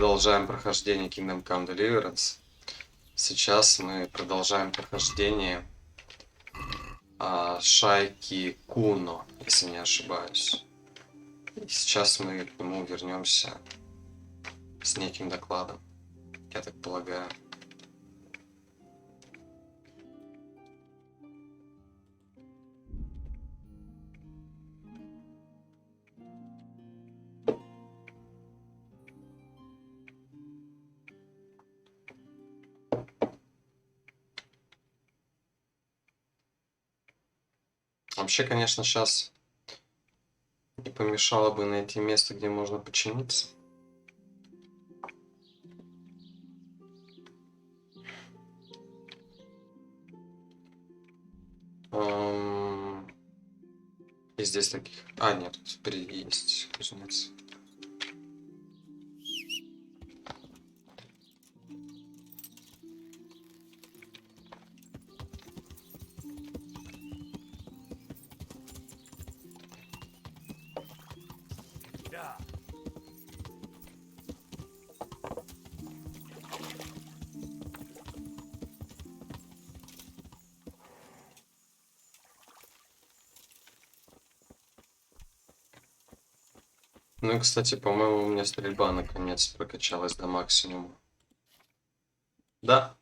продолжаем прохождение Kingdom Come Deliverance. Сейчас мы продолжаем прохождение шайки Куно, если не ошибаюсь. И сейчас мы к нему вернемся с неким докладом, я так полагаю. Вообще, конечно, сейчас не помешало бы найти место, где можно починиться. И здесь таких... нет, тут впереди есть кузнец. Ну и, кстати, по-моему, у меня стрельба наконец прокачалась до максимума. Да.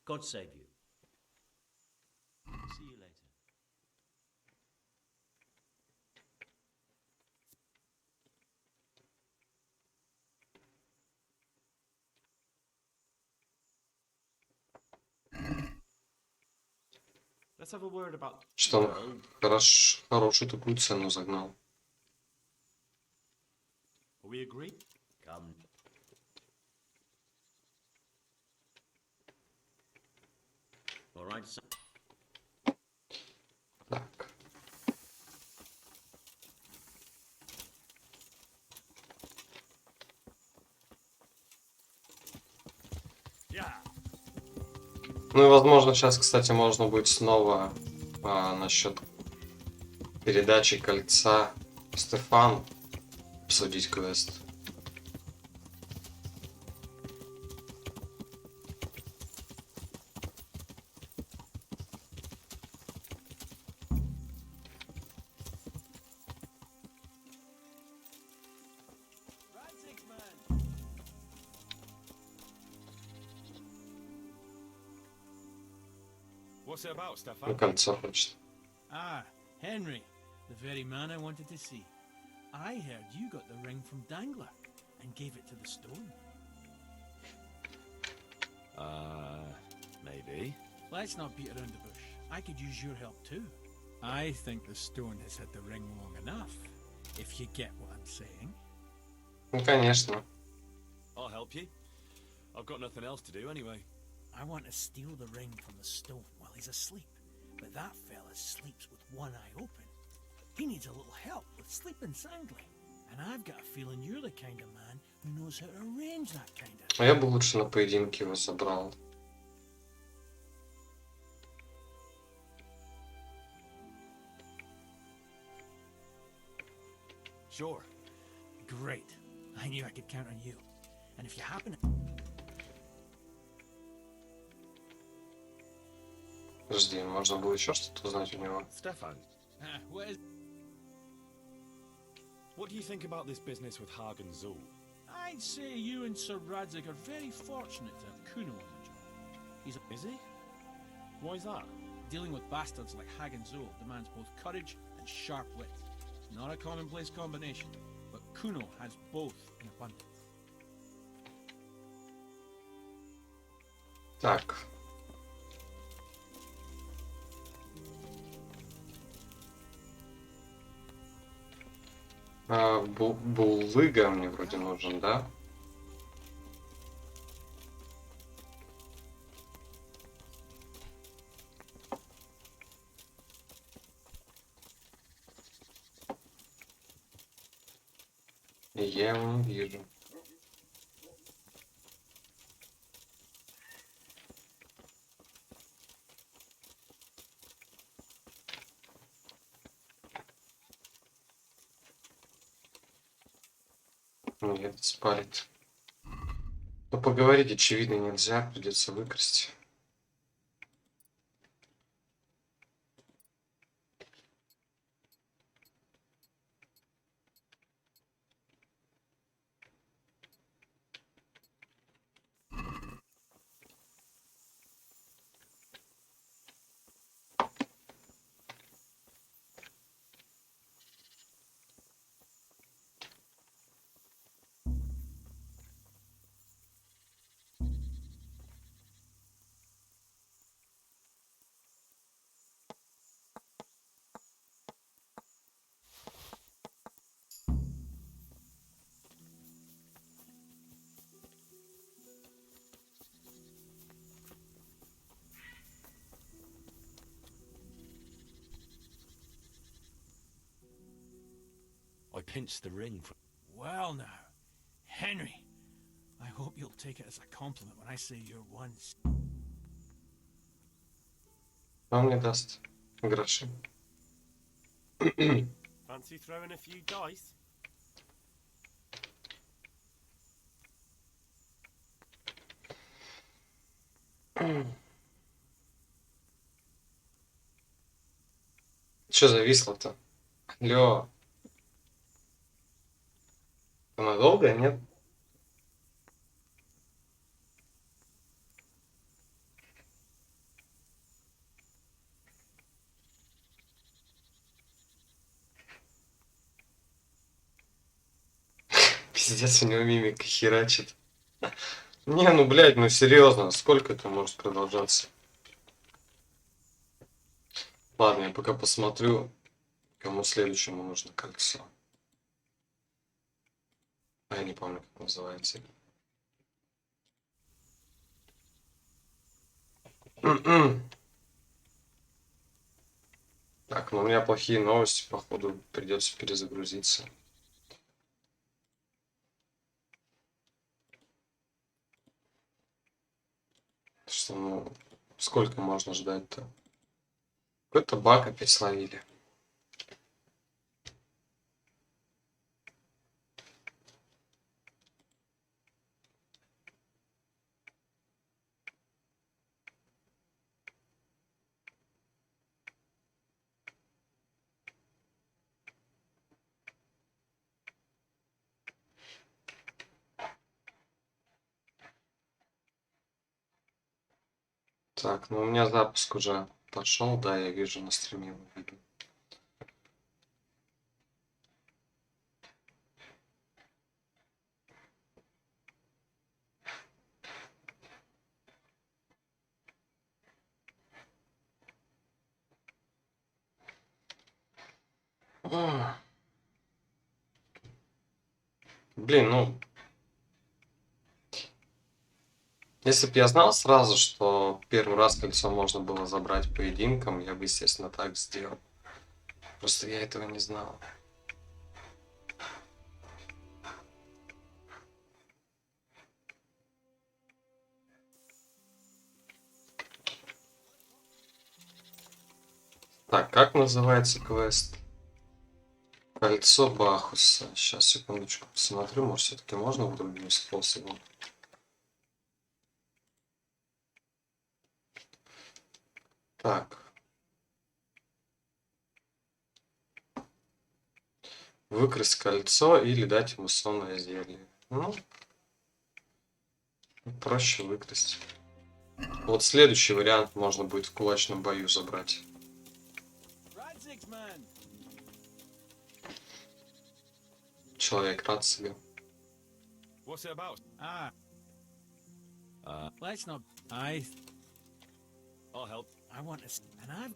God save you. See you later. Let's have a word about... Что он хорошую такую цену загнал. We agree? Come. All right, so... Так. Ну и возможно сейчас, кстати, можно будет снова насчет передачи кольца Стефану обсудить квест. What's it about, Stefan? Ну, кольцо хочет. Ah, Henry, the very man I wanted to see. I heard you got the ring from Dangler and gave it to the stone. Maybe. Let's not beat around the bush. I could use your help too. I think the stone has had the ring long enough, if you get what I'm saying. Ну, конечно. I'll help you. I've got nothing else to do anyway. I want to steal the ring from the stone while he's asleep, but that fella sleeps with one eye open. He needs a little help with sleeping soundly, and I've got a feeling you're the kind of man who knows how to arrange that kind of... А я бы лучше на поединке его забрал. Sure. Great. I knew I could count on you. And if you happen to... Подожди, можно было еще что-то узнать у него. Stefan, what do you think about this business with Hagen Zool? I'd say you and Sir Radzig are very fortunate to have Kuno on the job. Is he? Why's that? Dealing with bastards like Hagen Zool demands both courage and sharp wit. Not a commonplace combination, but Kuno has both in abundance. Так. Булыга мне вроде нужен, да? Я его не вижу. Мне этот спалит. Но поговорить, очевидно, нельзя, придется выкрасть. I pinched the ring from. Well now, Henry, I hope you'll take it as a compliment when I say you're one. Он мне даст гроши. Fancy throwing a few dice? Че зависло-то? Алло. Это надолго, нет? Пиздец, у него мимика херачит. Не, ну, блядь, ну серьезно, сколько это может продолжаться? Ладно, я пока посмотрю, кому следующему нужно кольцо. А я не помню, как называется. Так, ну у меня плохие новости, походу придется перезагрузиться. Что, ну, сколько можно ждать-то? Какой-то баг опять словили. Так, ну у меня запуск уже пошел, да, я вижу на стриме его видно. Блин, ну, если бы я знал сразу, что первый раз кольцо можно было забрать поединком, я бы, естественно, так сделал. Просто я этого не знал. Так, как называется квест? Кольцо Бахуса. Сейчас, секундочку, посмотрю, может, все-таки можно другим способом. Так. Выкрасть кольцо или дать ему сонное зелье. Ну, проще выкрасть. Вот следующий вариант можно будет в кулачном бою забрать. Человек рад себе. What's it about? Let's not. I'll help. I want to. And I'm.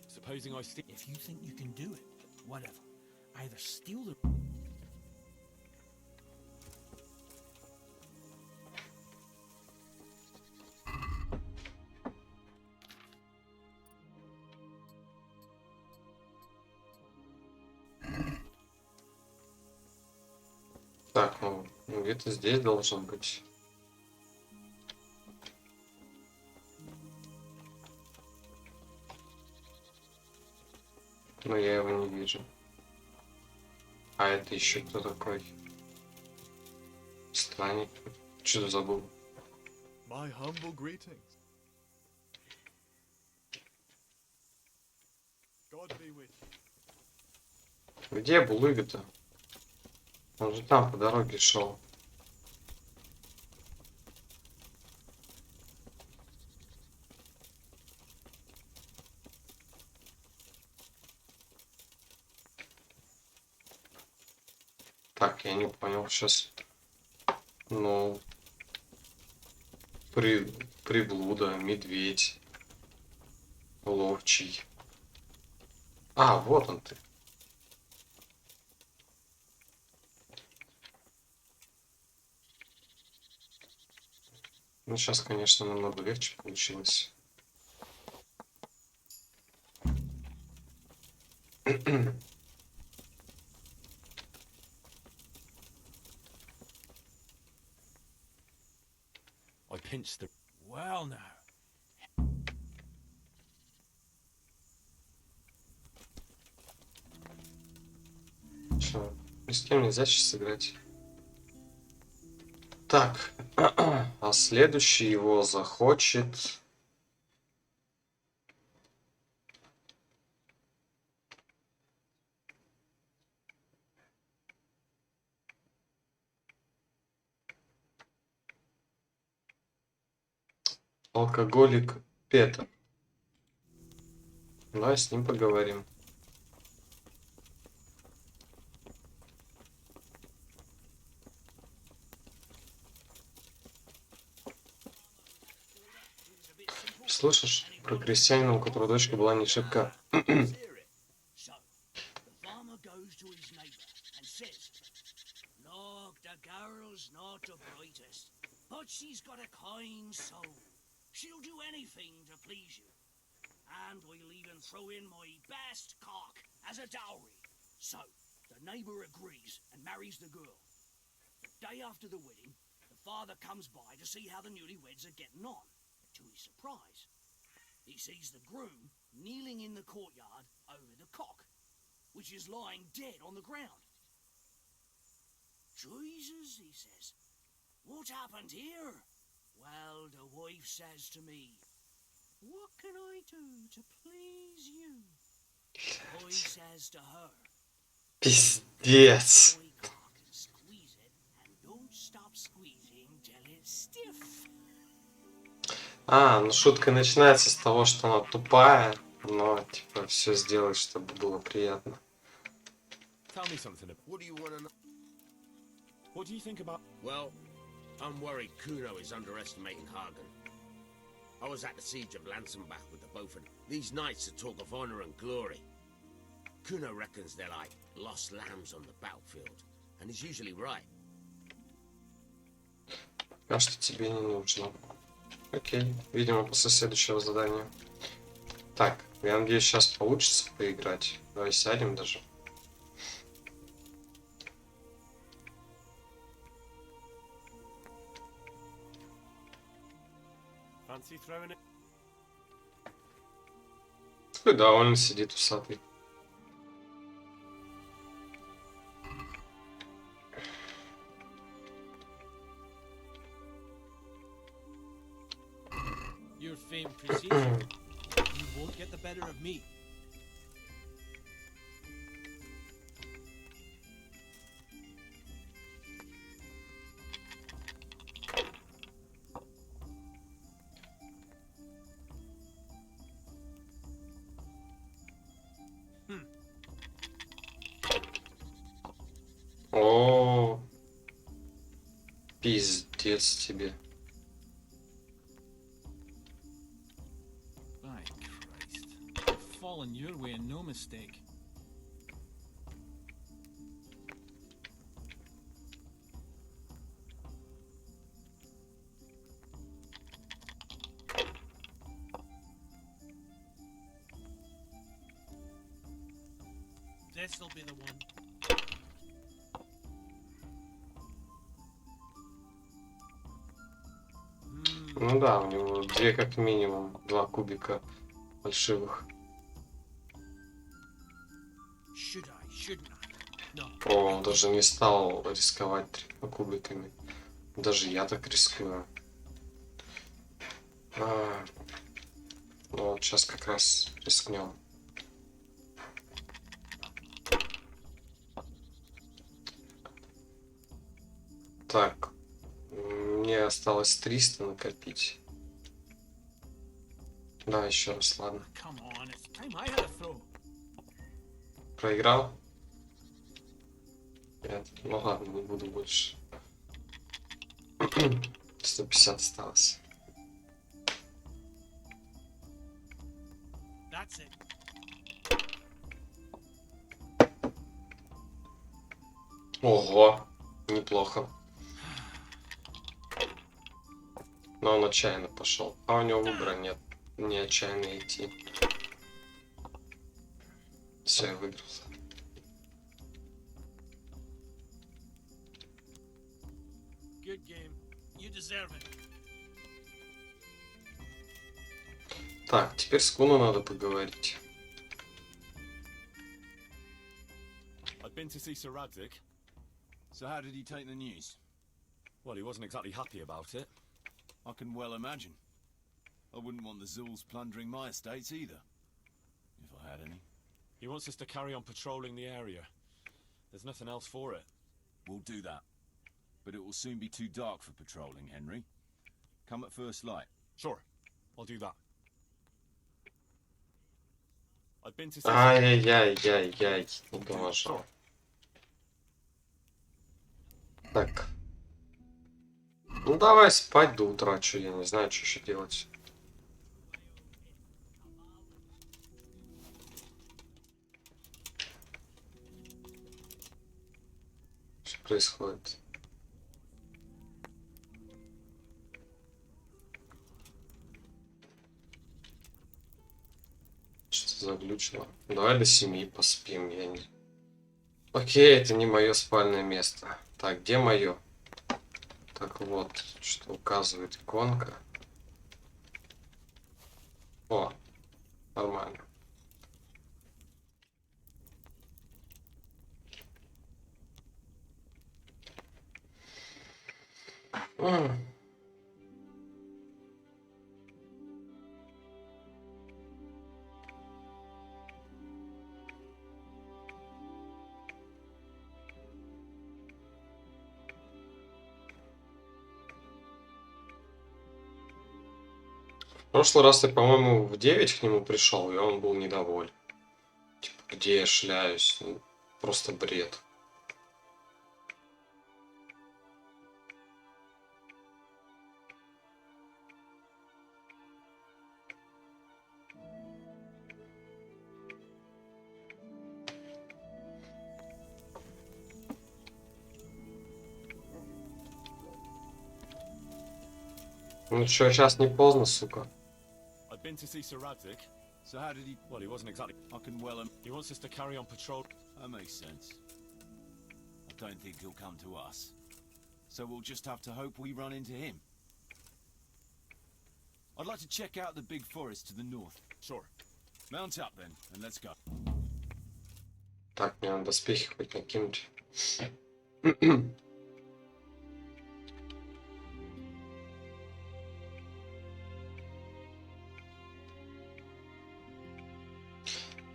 Supposing I steal. If you think you can do it, whatever. Either steal the. Так, ну где-то здесь должен быть. Но я его не вижу. А это еще кто такой? посланник. Что забыл? My humble greetings. God be with you. Где Булыга-то? Он же там по дороге шел. Так, я не понял сейчас. Ну, приблуда, медведь, ловчий. А, вот он ты. Ну, сейчас, конечно, намного легче получилось. I pinched the. Well, now. Что, ни с кем нельзя сейчас сыграть. Так, а следующий его захочет... Алкоголик Петр. Давай с ним поговорим. Слышишь? Про крестьянина, у которого дочка была не шибка. So, the farmer goes to his neighbour and says, "Look, the girl's not the brightest, but she's got a kind soul. She'll do anything to please you. And I'll even throw in my best cock as a dowry." So, the neighbour agrees and marries the girl. The day after the wedding, the father comes by to see how the newlyweds are getting on. To his surprise, he sees the groom kneeling in the courtyard over the cock, which is lying dead on the ground. "Jesus," he says, "what happened here?" Well, the wife says to me, "What can I do to please you?" I says to her, Пиздец. "My cock and squeeze it, and don't stop squeezing till it's stiff." А, ну шутка начинается с того, что она тупая, но типа все сделать, чтобы было приятно. Tell me something. What do you want to know? What do you think about? Well, I'm worried Kuno is underestimating Hagen. I was at the siege of Lansenbach with the both of them. These knights that talk of honor and glory. Kuno reckons they're like lost lambs on the battlefield, and he's usually right. А что тебе не нужно? Окей, видимо, после следующего задания. Так, я надеюсь, сейчас получится поиграть. Давай сядем даже. Fancy throwing it? Такой довольно сидит усатый. Your fame precedes you. You won't get the better of me. О, пиздец тебе. By Christ. I've fallen your way and no mistake. This'll be the one. Ну да, у него две как минимум, 2 кубика фальшивых. Should I? Shouldn't I? No. О, он даже не стал рисковать 3 кубиками. Даже я так рискую. Ну вот сейчас как раз рискнем. Так, мне осталось 300 накопить. Да, еще раз, ладно. Come on, it's time I had a throw. Проиграл? Нет, ну ладно, не буду больше. 150 осталось. That's it. Ого, неплохо. Но он отчаянно пошел. А у него выбора нет. Не отчаянно идти. Все, я выиграл. Good game. You deserve it. Так, теперь с Куно надо поговорить. I've been to see Sir Radzig. So how did he take the news? Well, he wasn't exactly happy about it. I can well imagine. I wouldn't want the Zulls plundering my estates either. If I had any. He wants us to carry on patrolling the area. There's nothing else for it. We'll do that. But it will soon be too dark for patrolling, Henry. Come at first light. Sure, I'll do that. I've been to see... Ай-яй-яй-яй-яй. Не доложил. Так. Ну давай спать до утра, что я не знаю, что еще делать. Что происходит? Что заглючило? Давай до 7 поспим, я не... Окей, это не мое спальное место. Так, где мое? Так вот, что указывает иконка. О, нормально. В прошлый раз я, по-моему, в 9 к нему пришел, и он был недоволен. Типа, где я шляюсь? Ну, просто бред. Ну что, сейчас не поздно, сука. I've been to see Sir Radzig. So how did he... Well, he wasn't exactly... I can well... He wants us to carry on patrol... That makes sense. I don't think he'll come to us. So we'll just have to hope we run into him. I'd like to check out the big forest to the north. Sure. Mount up then, and let's go. Так, мне надо доспехи хоть накинуть.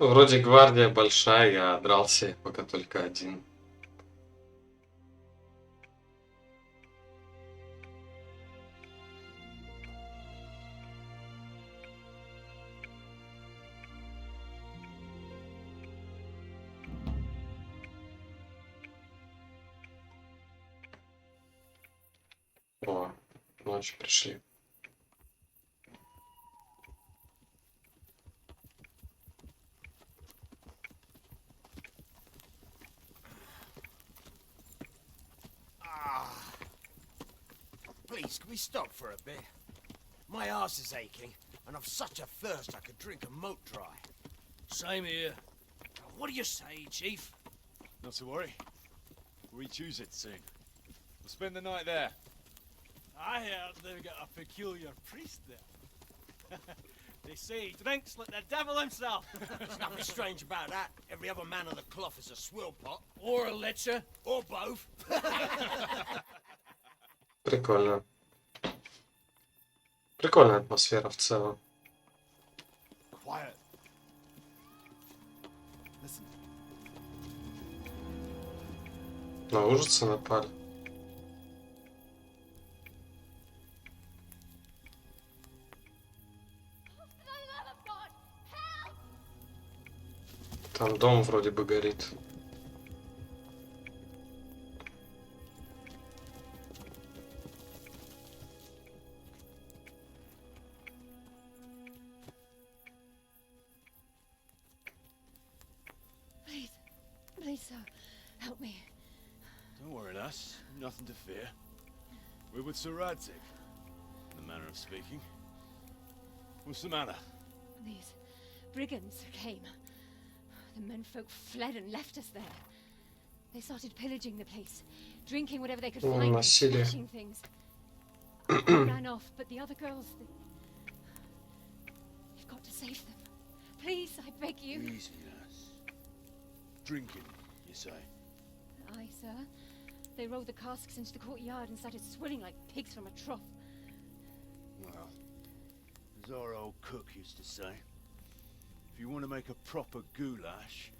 Вроде гвардия большая, я дрался пока только один. О, ночь пришли. Please, can we stop for a bit? My arse is aching, and I've such a thirst I could drink a moat dry. Same here. What do you say, Chief? Not to worry. We choose it soon. We'll spend the night there. I heard they've got a peculiar priest there. They say he drinks like the devil himself. There's nothing strange about that. Every other man on the cloth is a swill pot. Or a licher. Or both. Прикольно. Прикольная атмосфера в целом. Quiet. Listen. На ужасы напали. Там дом вроде бы горит. Please, please, sir, help me. Don't worry, lass. Nothing to fear. We're with Sir Radzig, in the manner of speaking. What's the matter? These brigands came. The menfolk fled and left us there. They started pillaging the place, drinking whatever they could find, and насилие. smashing things. They ran off, but the other girls, you've got to save them. Please, I beg you. Easy, lass. Drinking, you say? Aye, sir. They rolled the casks into the courtyard and started swilling like pigs from a trough. Well, as our old cook used to say, if you want to make a proper goulash,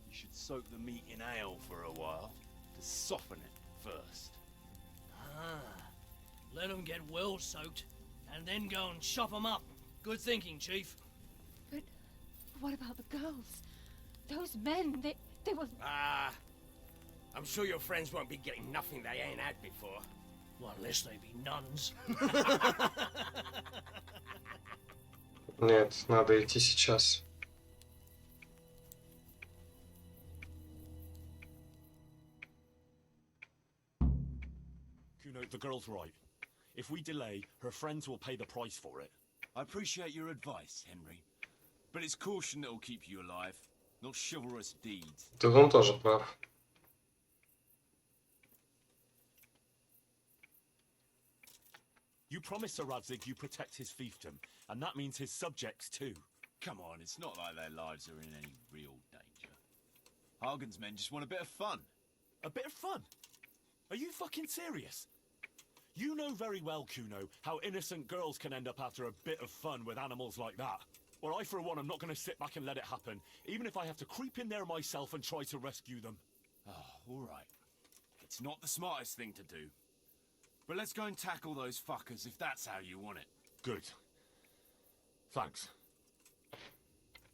you should soak the meat in ale for a while to soften it first. Ah, let them get well soaked, and then go and chop them up. Good thinking, Chief. But what about the girls? Those men, they were... Ah, I'm sure your friends won't be getting nothing they ain't had before. Well, unless they be nuns. Нет, надо идти сейчас. Kuno, the girl's right. If we delay, her friends will pay the price for it. I appreciate your advice, Henry, but it's caution that'll keep you alive, not chivalrous deeds. Ты вон тоже прав. You promised Sir Radzig you protect his fiefdom, and that means his subjects too. Come on, it's not like their lives are in any real danger. Hagen's men just want a bit of fun. A bit of fun? Are you fucking serious? You know very well, Kuno, how innocent girls can end up after a bit of fun with animals like that. Well, I, for one, am not going to sit back and let it happen, even if I have to creep in there myself and try to rescue them. Oh, all right. It's not the smartest thing to do. But let's go and tackle those fuckers if that's how you want it. Good. Thanks.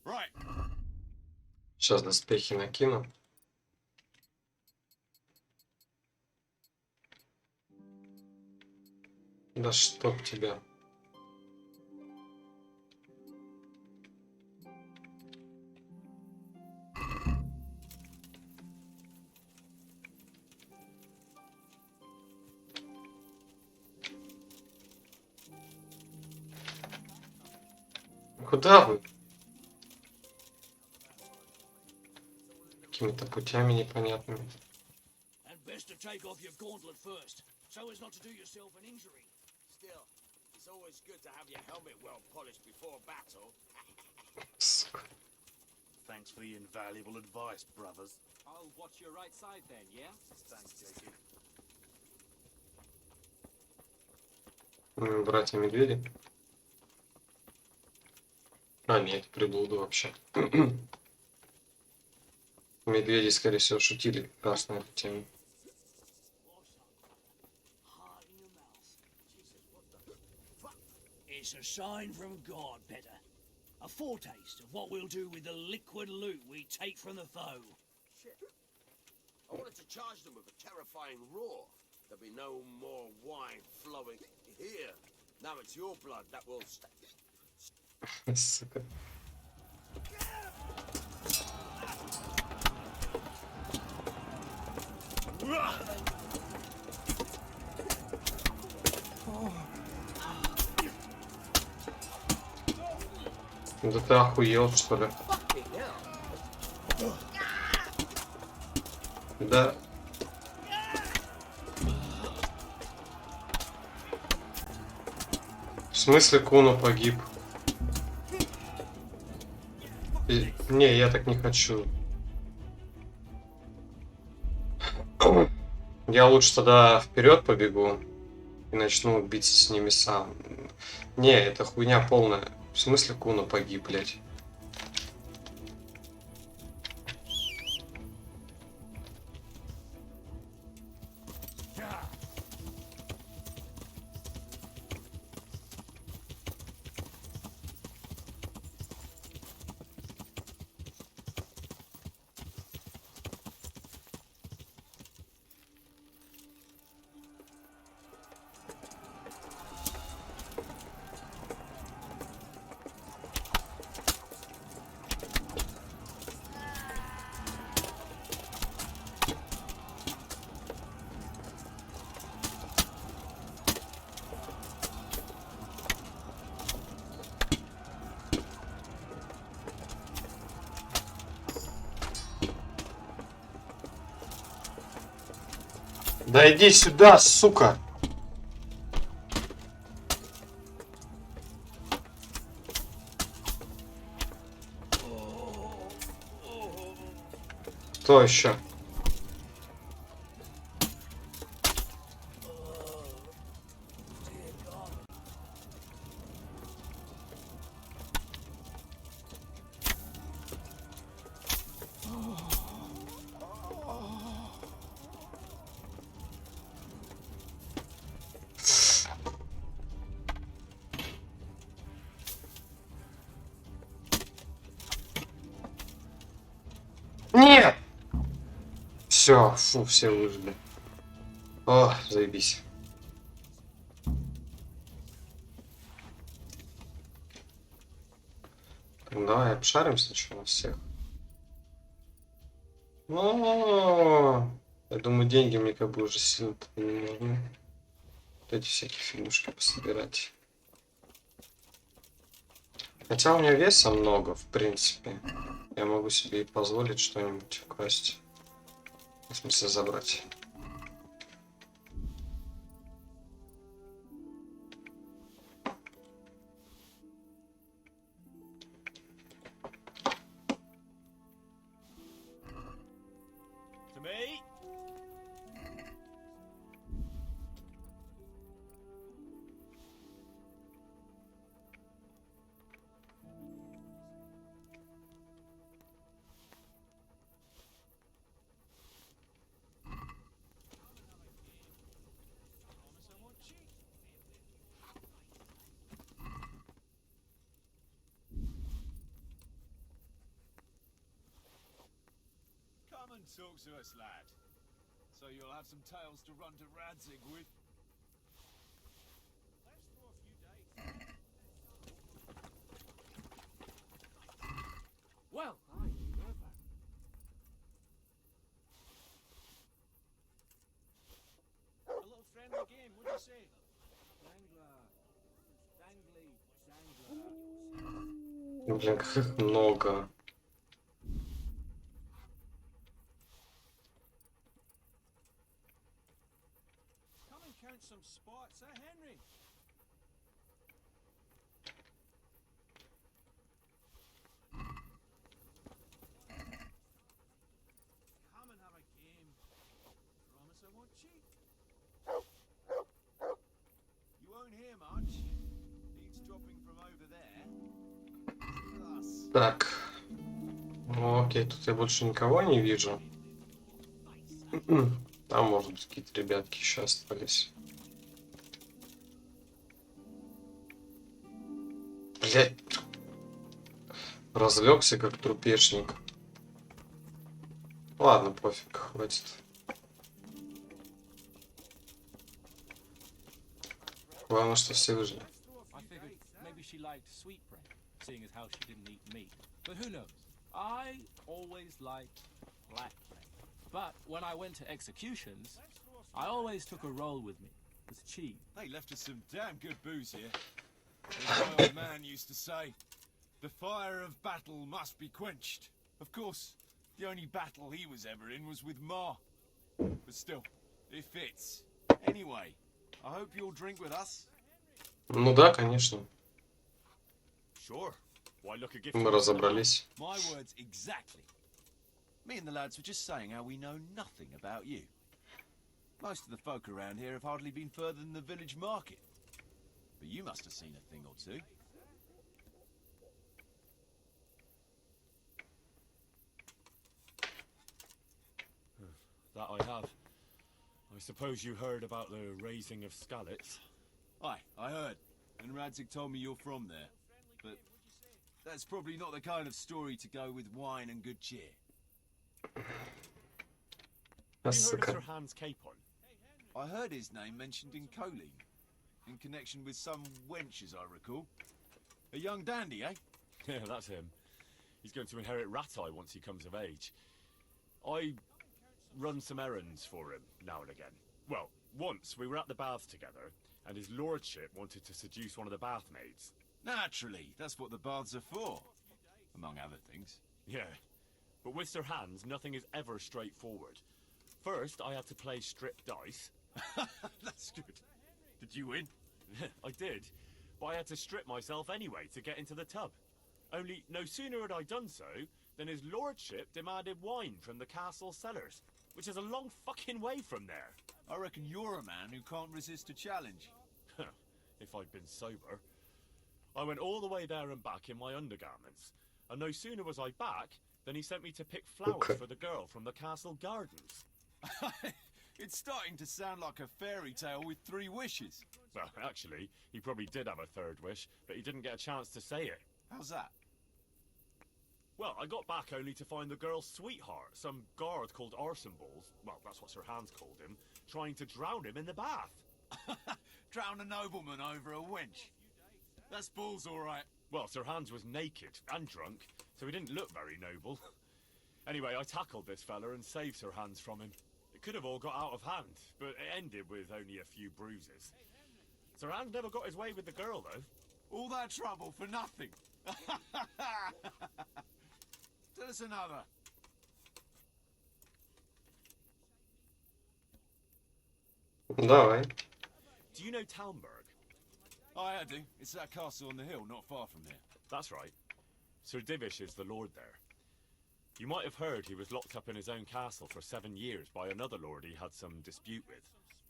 Right. Сейчас доспехи накину. Да чтоб тебя. Куда вы? Какими-то путями непонятными. And best to take off your gauntlet first, so as not to do yourself an injury. Still, it's always good to have your helmet well polished before battle. Сука. Thanks for the invaluable advice, brothers. I'll watch your right side then, yeah? Thanks, Jacob. Братья-медведи. А, нет, приблуды вообще. Медведи, скорее всего, шутили как раз на эту тему. It's a sign from God, Petter. A foretaste of what we'll do with the liquid loot we take from the foe. Shit. I wanted to charge them with a terrifying roar. There'll be no more wine flowing here. Now it's your blood that will Сука. Да ты охуел, что ли? Да. В смысле Куно погиб? Не, я так не хочу. Я лучше тогда вперед побегу. и начну биться с ними сам. Не, это хуйня полная. В смысле Куна погиб, блядь? Да иди сюда, сука! Кто еще? Нет! Все, фу, все выжили. О, заебись. Так, давай обшарим сначала всех. Но я думаю, деньги мне как бы уже сильно-то не нужны. Вот эти всякие фильмушки пособирать. Хотя у меня веса много, в принципе. Я могу себе и позволить что-нибудь украсть. В смысле, забрать. To me. Come and talk to us, lad. So you'll have some tales to run to Radzig with. Well, I heard that. A little friendly game, what'd you say? Dangler. Dangly. Dangler. Блин, как их много. Come and count some spots, Henry? Come and have a game. Promise I won't cheat. You won't hear much. Eavesdropping from over there. Plus. Так. Ну, окей, тут я больше никого не вижу. Там, может быть, какие-то ребятки еще остались. Блять. Разлегся как трупешник. Ладно, пофиг, хватит. Главное, что все выжили. I figured maybe she liked sweet bread, seeing as how she didn't eat meat. But who knows? I always liked black bread. But when I went to executions, I always took a roll with me with cheese. They left us some damn good booze here. As my old man used to say, the fire of battle must be quenched. Of course, the only battle he was ever in was with Ma. But still, it fits. Anyway, I hope you'll drink with us. Ну да, конечно. Sure. Why look a gift? Мы разобрались. My words exactly. Me and the lads were just saying how we know nothing about you. Most of the folk around here have hardly been further than the village market. But you must have seen a thing or two. That I have. I suppose you heard about the raising of Skalitz. Aye, I heard. And Radzig told me you're from there. But that's probably not the kind of story to go with wine and good cheer. Have you heard of Sir Hans Capon? I heard his name mentioned in Colleen, in connection with some wench, as I recall. A young dandy, eh? Yeah, that's him. He's going to inherit Ratai once he comes of age. I run some errands for him now and again. Well, once we were at the baths together, and his lordship wanted to seduce one of the bath maids. Naturally, that's what the baths are for, among other things. Yeah, but with Sir Hans, nothing is ever straightforward. First, I had to play strip dice. That's good. Did you win? I did, but I had to strip myself anyway to get into the tub. Only no sooner had I done so than his lordship demanded wine from the castle cellars, which is a long fucking way from there. I reckon you're a man who can't resist a challenge. If I'd been sober. I went all the way there and back in my undergarments, and no sooner was I back than he sent me to pick flowers for the girl from the castle gardens. It's starting to sound like a fairy tale with 3 wishes. Well, actually, he probably did have a third wish, but he didn't get a chance to say it. How's that? Well, I got back only to find the girl's sweetheart, some guard called Arsenballs, well, that's what Sir Hans called him, trying to drown him in the bath. Drown a nobleman over a wench. That's balls, all right. Well, Sir Hans was naked and drunk, so he didn't look very noble. Anyway, I tackled this fella and saved Sir Hans from him. It could have all got out of hand, but it ended with only a few bruises. Sir Hans never got his way with the girl, though. All that trouble for nothing. Tell us another. Давай. Do you know Talmberg? I do. It's that castle on the hill, not far from here. That's right. Sir Divish is the lord there. You might have heard he was locked up in his own castle for 7 years by another lord he had some dispute with.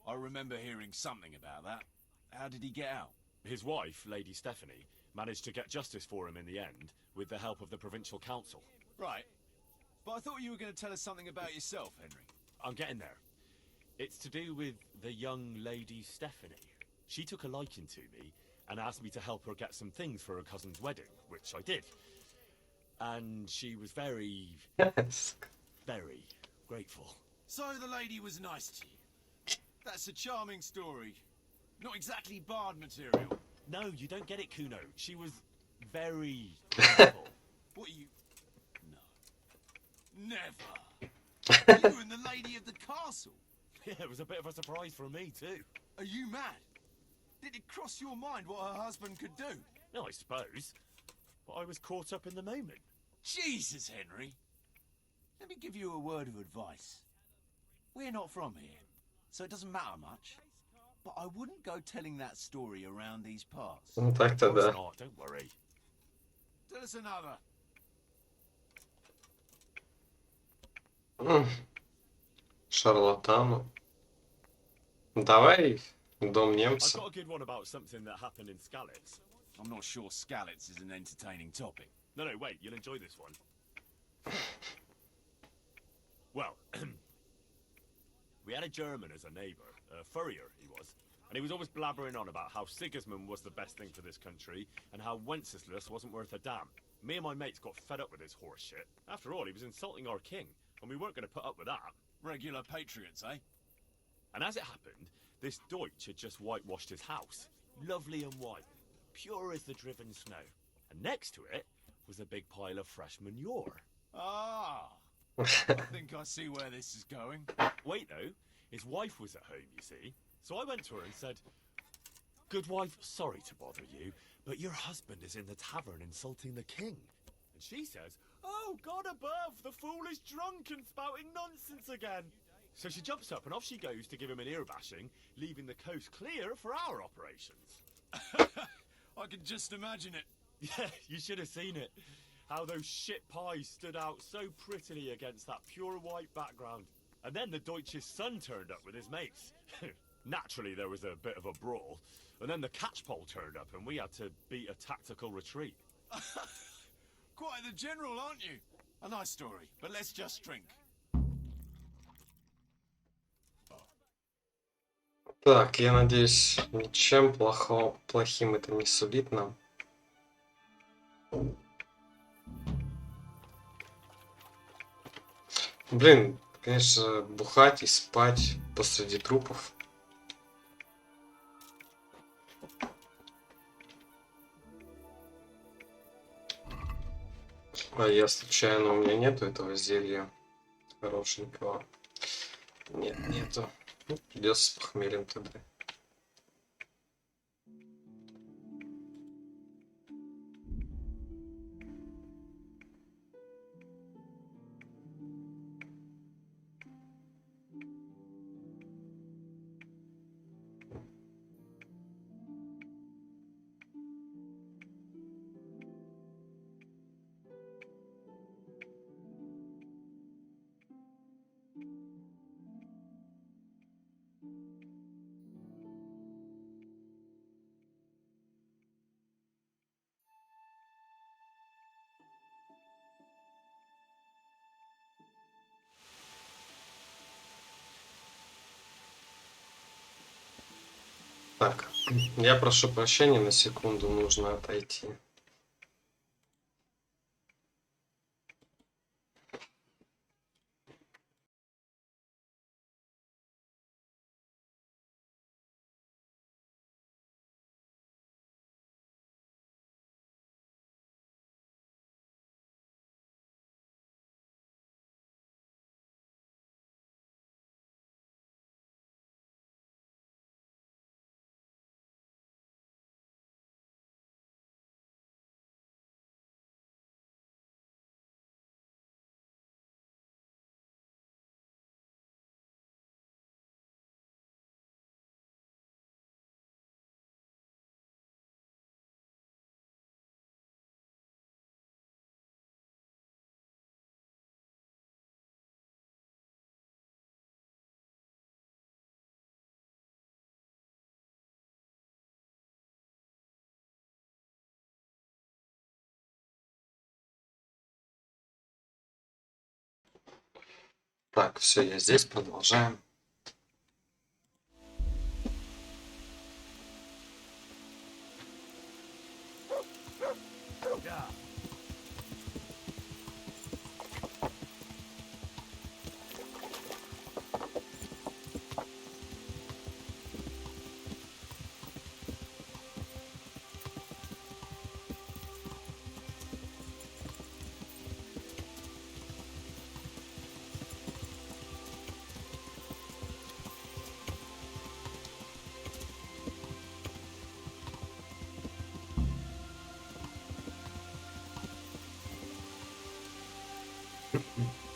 I remember hearing something about that. How did he get out? His wife, Lady Stephanie, managed to get justice for him in the end, with the help of the provincial council. Right. But I thought you were going to tell us something about yourself, Henry. I'm getting there. It's to do with the young Lady Stephanie. She took a liking to me and asked me to help her get some things for her cousin's wedding, which I did. And she was very, Yes. very grateful. So the lady was nice to you. That's a charming story. Not exactly bard material. No, you don't get it, Kuno. She was very grateful. What you... No. Never. You and the lady of the castle. Yeah, it was a bit of a surprise for me, too. Are you mad? Did it cross your mind what her husband could do? No, I suppose. But I was caught up in the moment. Jesus, Henry. Let me give you a word of advice. We're not from here, so it doesn't matter much. But I wouldn't go telling that story around these parts. Ну так-то Of course да. not, don't worry. Tell us another. Шарлатану. Давай дом I've немца. got a good one about something that happened in Skalitz. I'm not sure Skalitz is an entertaining topic. No, wait, you'll enjoy this one. Well, we had a German as a neighbour, a furrier he was, and he was always blabbering on about how Sigismund was the best thing for this country, and how Wenceslas wasn't worth a damn. Me and my mates got fed up with this horse shit. After all, he was insulting our king, and we weren't going to put up with that. Regular patriots, eh? And as it happened, this Deutsch had just whitewashed his house. Lovely and white, pure as the driven snow. And next to it was a big pile of fresh manure. Ah. I think I see where this is going. Wait though, his wife was at home, you see. So I went to her and said, "Good wife, sorry to bother you, but your husband is in the tavern insulting the king." And she says, "Oh, God above, the fool is drunk and spouting nonsense again." So she jumps up and off she goes to give him an ear bashing, leaving the coast clear for our operations. I can just imagine it. Yeah, you should have seen it. How those shit pies stood out so prettily against that pure white background. And then the Deutsch's son turned up with his mates. Naturally, there was a bit of a brawl. And then the catchpole turned up and we had to beat a tactical retreat. Quite the general, aren't you? A nice story, but let's just drink. Так, я надеюсь, ничем плохим это не сулит нам. Блин, конечно, бухать и спать посреди трупов. А я случайно, у меня нету этого зелья хорошенького. Нет, нету. Ну, придется с похмельем тогда. Так, я прошу прощения, на секунду нужно отойти. Так, все, я здесь, продолжаем.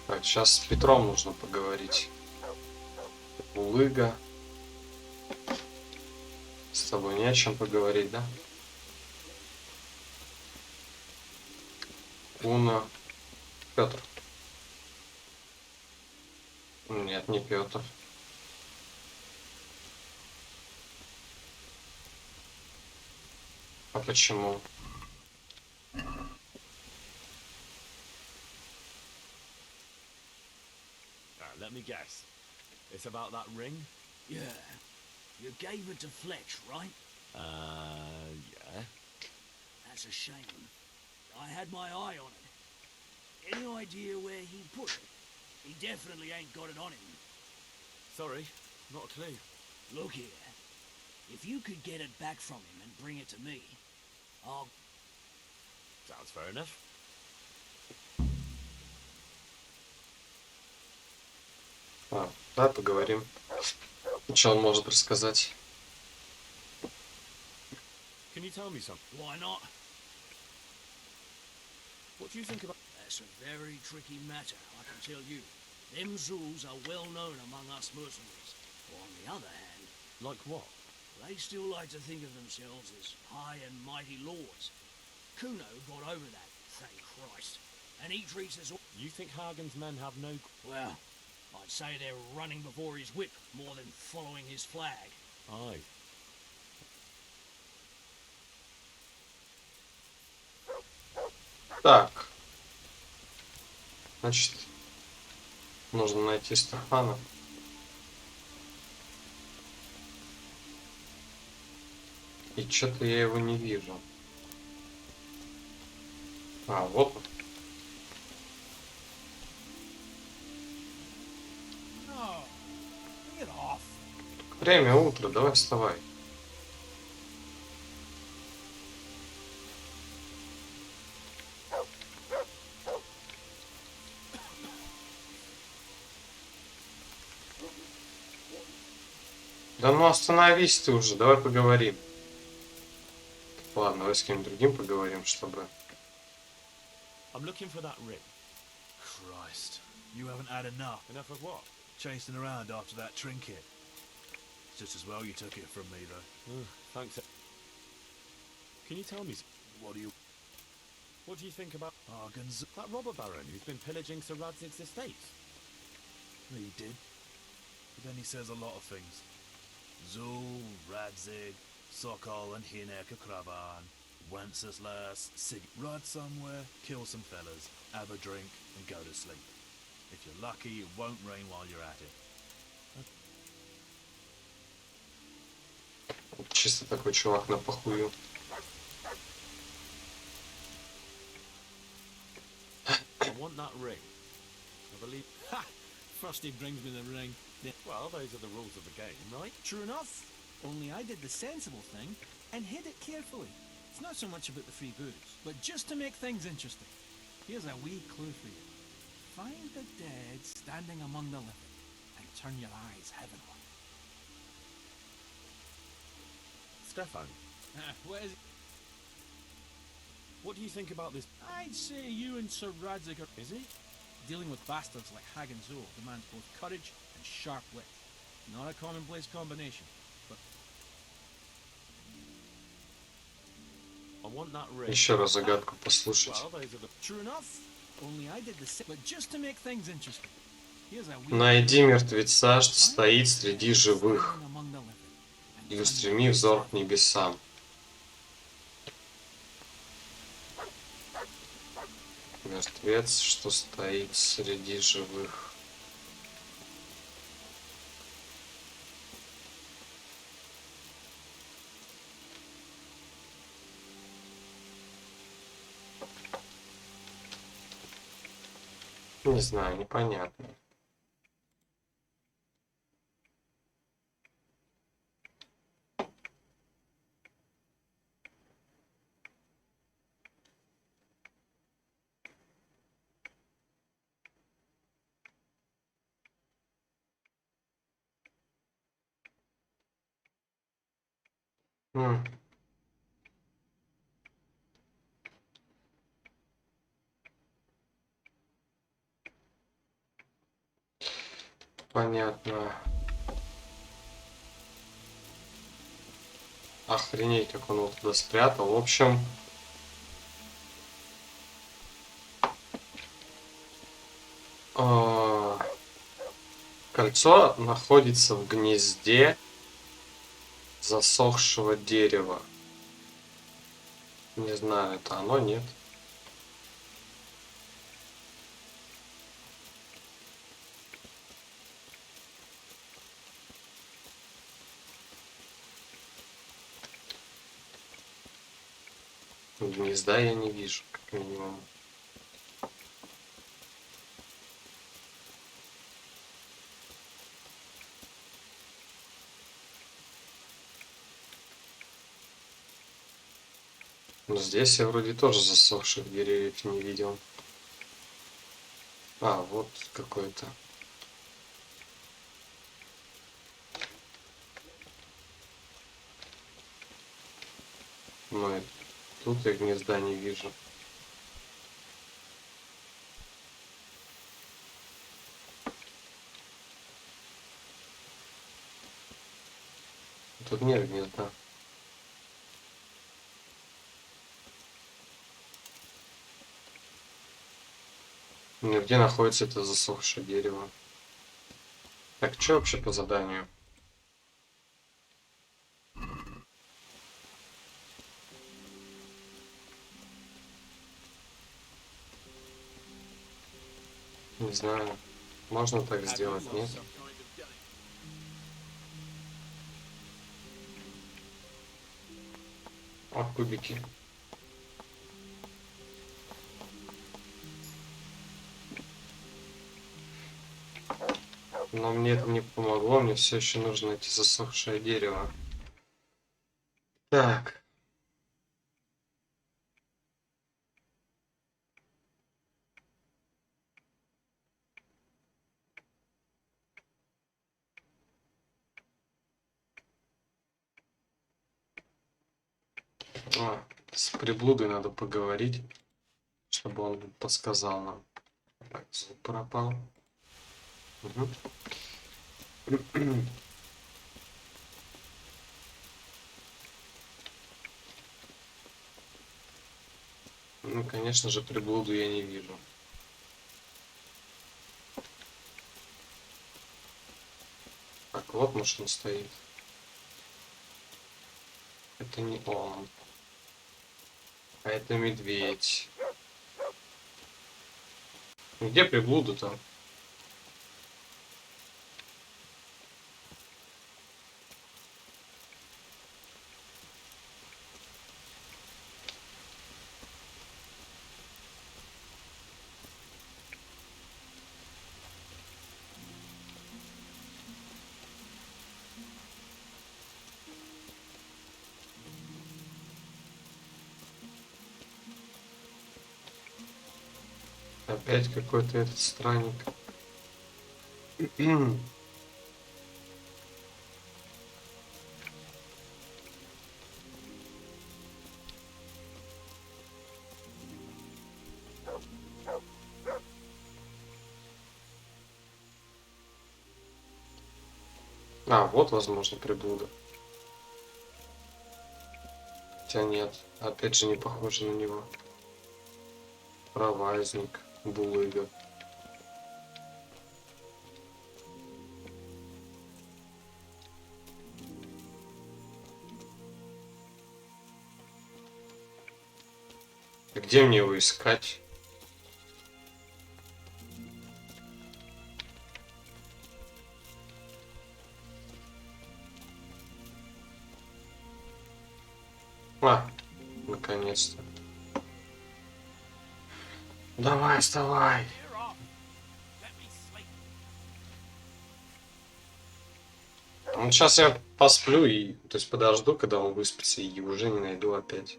Так, сейчас с Петром нужно поговорить. Улыга. С тобой не о чем поговорить, да? Уна. Петр. Нет, не Петр. А почему? Let me guess. It's about that ring? Yeah. You gave it to Fletch, right? Yeah. That's a shame. I had my eye on it. Any idea where he put it? He definitely ain't got it on him. Sorry, not a clue. Look here. If you could get it back from him and bring it to me, I'll... Sounds fair enough. Да, поговорим. Что он может рассказать? Can you tell me something? Why not? What do you think about... That's a very tricky matter, I can tell you. Them Zulus are well known among us mercenaries. Or on the other hand, Like what? they still like to think of themselves as high and mighty lords. Kuno got over that, thank Christ. And he treats us all... You think Hagen's men have no... Well, I'd say they're running before his whip more than following his flag. Aye. Так. Значит, нужно найти Стефана. И что-то я его не вижу. А, вот он. Oh, get off. Время утро, давай вставай. Да ну остановись ты уже, давай поговорим. Ладно, давай с кем-нибудь другим поговорим, чтобы... I'm looking for that ring. Christ, you haven't had enough. Enough of what? Chasing around after that trinket. It's just as well you took it from me, though. Thanks. Can you tell me, What do you... what do you think about Hargan's... that robber baron who's been pillaging Sir Radzig's estate? He did. But then he says a lot of things. Zul, Radzig, Sokol and Hinek Kravan, Wenceslas, Sig... Ride somewhere, kill some fellas, have a drink and go to sleep. If you're lucky, it won't rain while you're at it. Чисто такой чувак на похую. I want that ring. I believe... Ha! First he brings me the ring. Then... Well, those are the rules of the game, right? True enough. Only I did the sensible thing and hid it carefully. It's not so much about the free booze, but just to make things interesting. Here's a wee clue for you. Find the dead standing among the living and turn your eyes heavenward. Stefan, What is it? what do you think about this? I'd say you and Sir Radzig are... Is he? Dealing with bastards like Hag and Zool demands both courage and sharp wit. Not a commonplace combination, but... I want that ring. Еще раз загадку послушать. Well, those are the... True enough. Only I did the same, but just to make things interesting. Here's a wee... Найди мертвеца, что стоит среди живых, Standing among the living and и turn устреми your взор eyes к небесам. Мертвец, что стоит среди живых. Не знаю, непонятно. М. Понятно. Охренеть, как он его туда спрятал. В общем, кольцо находится в гнезде засохшего дерева. Не знаю, это оно, нет. Гнезда я не вижу, как минимум. Но здесь я вроде тоже засохших деревьев не видел. А, вот какой-то. Но и тут я гнезда не вижу. Тут нет гнезда. Ну, где находится это засохшее дерево? Так, что вообще по заданию? Не знаю. Можно так сделать, нет? А, кубики. Но мне это не помогло, мне все еще нужно найти засохшее дерево. Так. А, с приблудой надо поговорить, чтобы он подсказал нам. Так, звук пропал. Угу. Ну, конечно же, приблуду я не вижу. Так, вот машина стоит. Это не он. А это медведь. Где приблуда-то? Опять какой-то этот странник. А, вот, возможно, приблуда. Хотя нет, опять же не похоже на него. Провазник, булыга. Где мне его искать? А, наконец-то. Давай, вставай. Ну, сейчас я посплю и, то есть, подожду, когда он выспится, и уже не найду опять.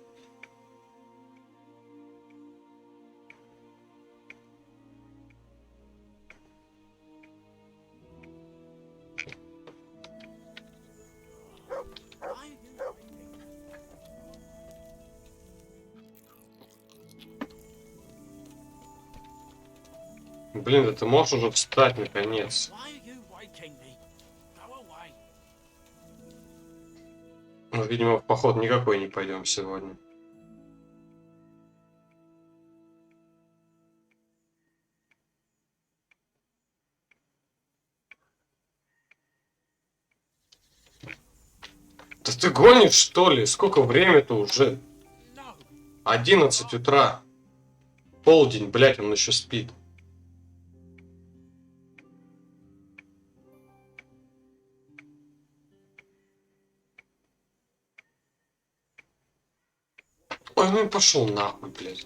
Блин, да ты можешь уже встать наконец? Ну, видимо, в поход никакой не пойдем сегодня. Да ты гонишь, что ли? Сколько время-то уже? 11 утра. Полдень, блядь, он еще спит. Ой, ну и пошел нахуй, блядь.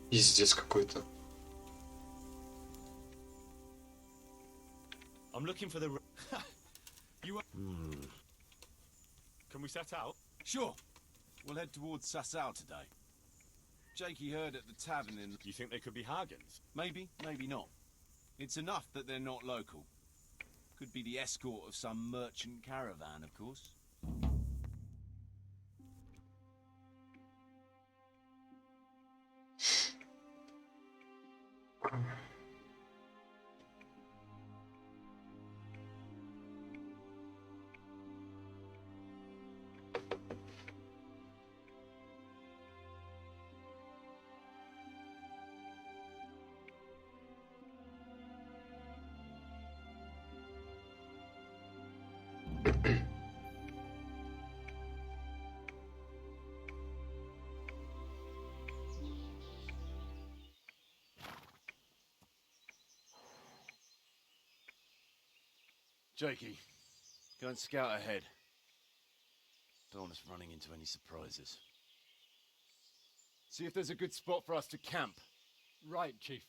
Пиздец какой-то. I'm looking for the. You. Can we set out? Sure. We'll head towards Sasau today. Jakey heard at the tavern in... You think they could be Hagens? Maybe, maybe not. It's enough that they're not local. Could be the escort of some merchant caravan, of course. Jakey, go and scout ahead. Don't want us running into any surprises. See if there's a good spot for us to camp. Right, Chief.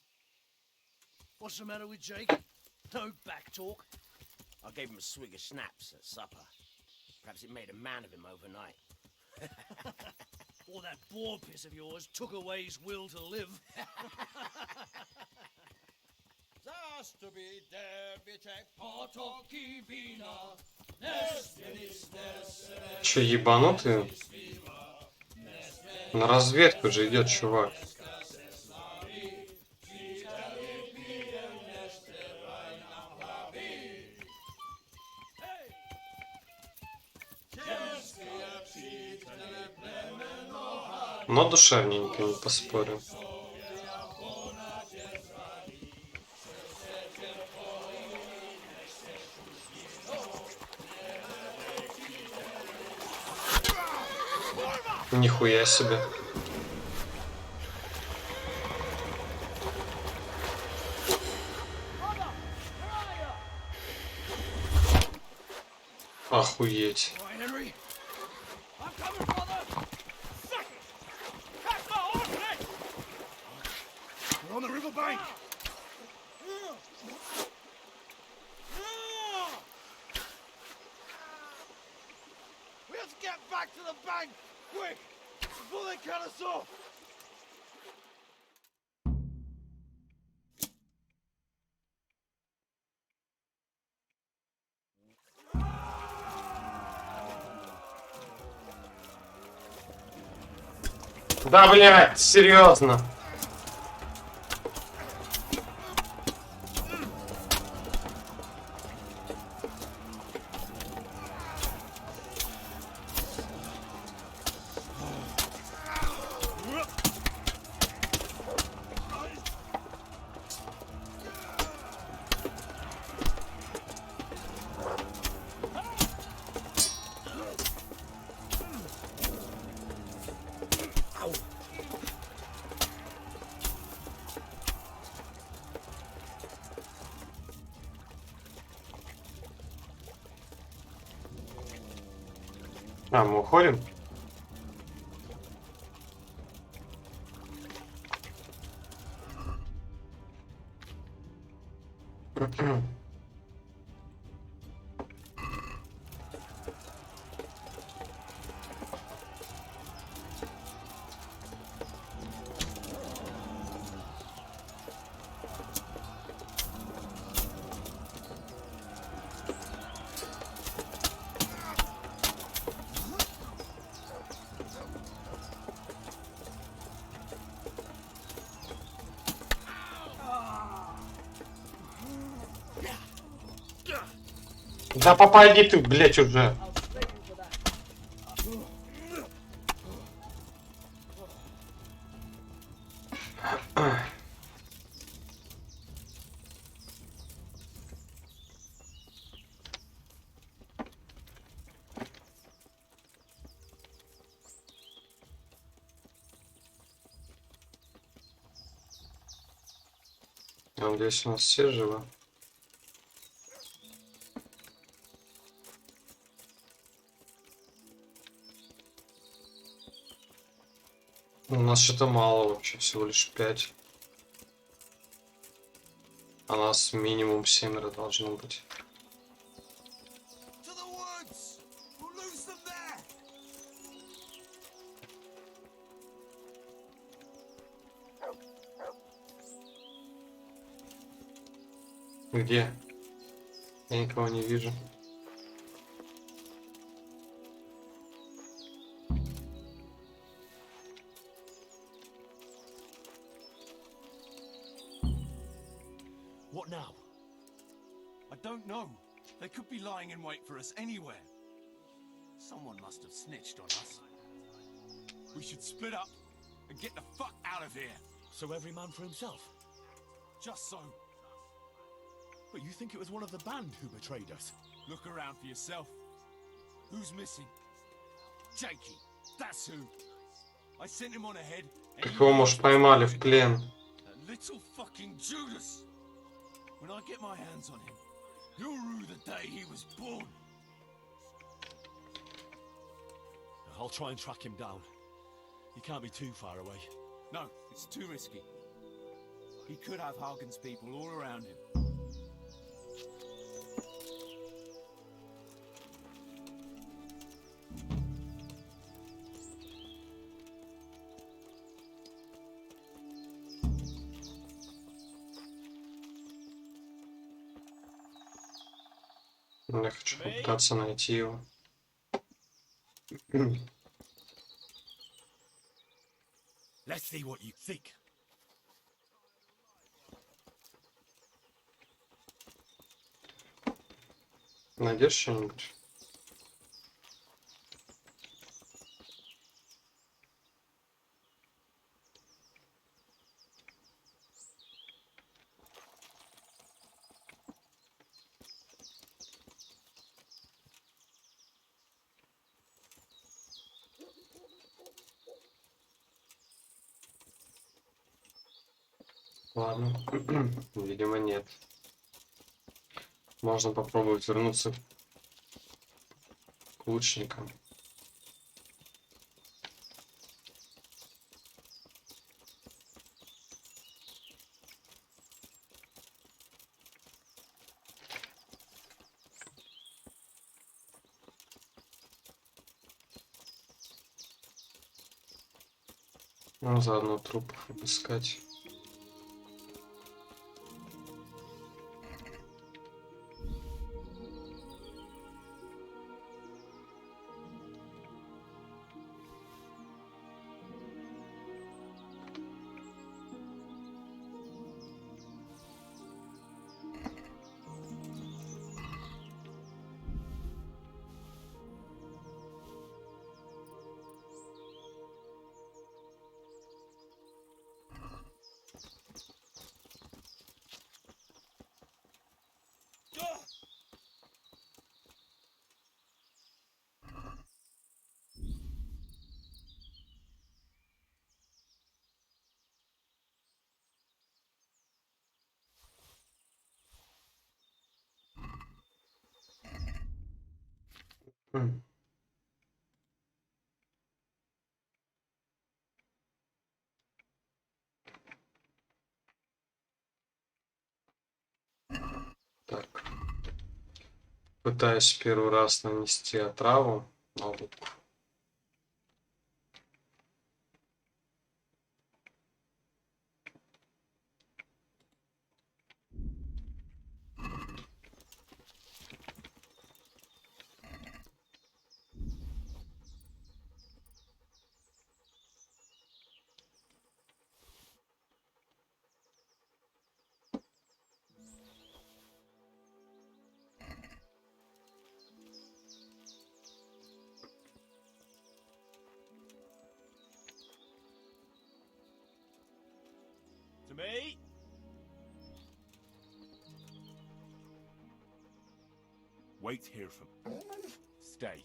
What's the matter with Jake? No back talk. I gave him a swig of schnapps at supper. Perhaps it made a man of him overnight. Or that boar piss of yours took away his will to live. Че, ебанутый? На разведку же идет чувак. Но душевненько, не поспорю. Нихуя себе. Охуеть. We're on the riverbank! We have to get back to the bank! Quick! Before they cut us off! Да, блядь, серьезно. А, мы уходим? Да попади ты, блядь, уже. Надеюсь, у нас все живы. У нас что-то мало вообще, всего лишь 5. А нас минимум 7 должно быть. To the woods! We'll lose them there! Где? Я никого не вижу. What now? I don't know. They could be lying in wait for us anywhere. Someone must have snitched on us. We should split up and get the fuck out of here. So every man for himself? Just so. But you think it was one of the band who betrayed us? Look around for yourself. Who's missing? Jakey. That's who. I sent him on ahead. and Как he его, knows может, what's поймали в going on. плен? That little fucking Judas. When I get my hands on him, he'll rue the day he was born. I'll try and track him down. He can't be too far away. No, it's too risky. He could have Hagen's people all around him. Я хочу попытаться найти его. Let's see what you think. Найдешь что-нибудь? Ладно, видимо, нет. Можно попробовать вернуться к лучникам. Ну, заодно трупов обыскать. М. Так. Пытаюсь первый раз нанести отраву на лук. To me. Wait here for me. Stay.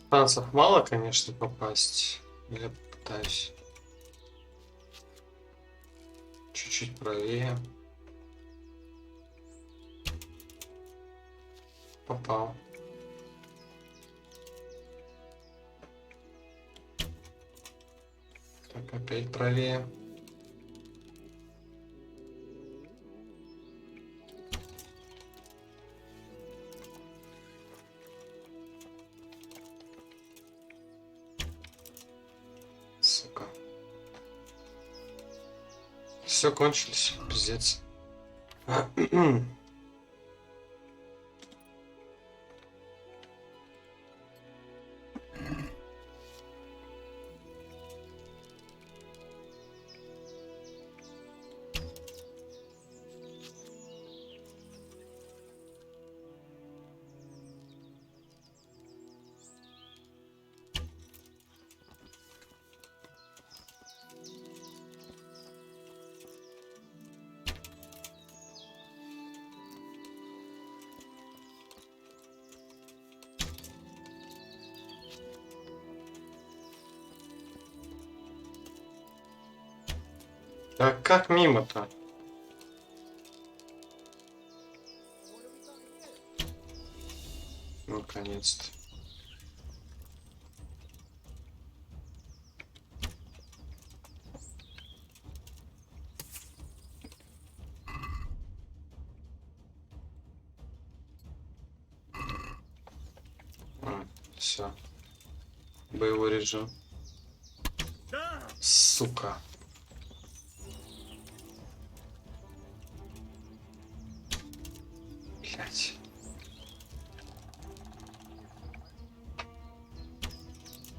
Шансов мало, конечно, попасть. Я пытаюсь. Чуть-чуть правее. Попал. Так, опять правее. Сука. Все кончились, пиздец. Да как мимо-то? Наконец-то. Все. Боевой режим. Сука. Блять.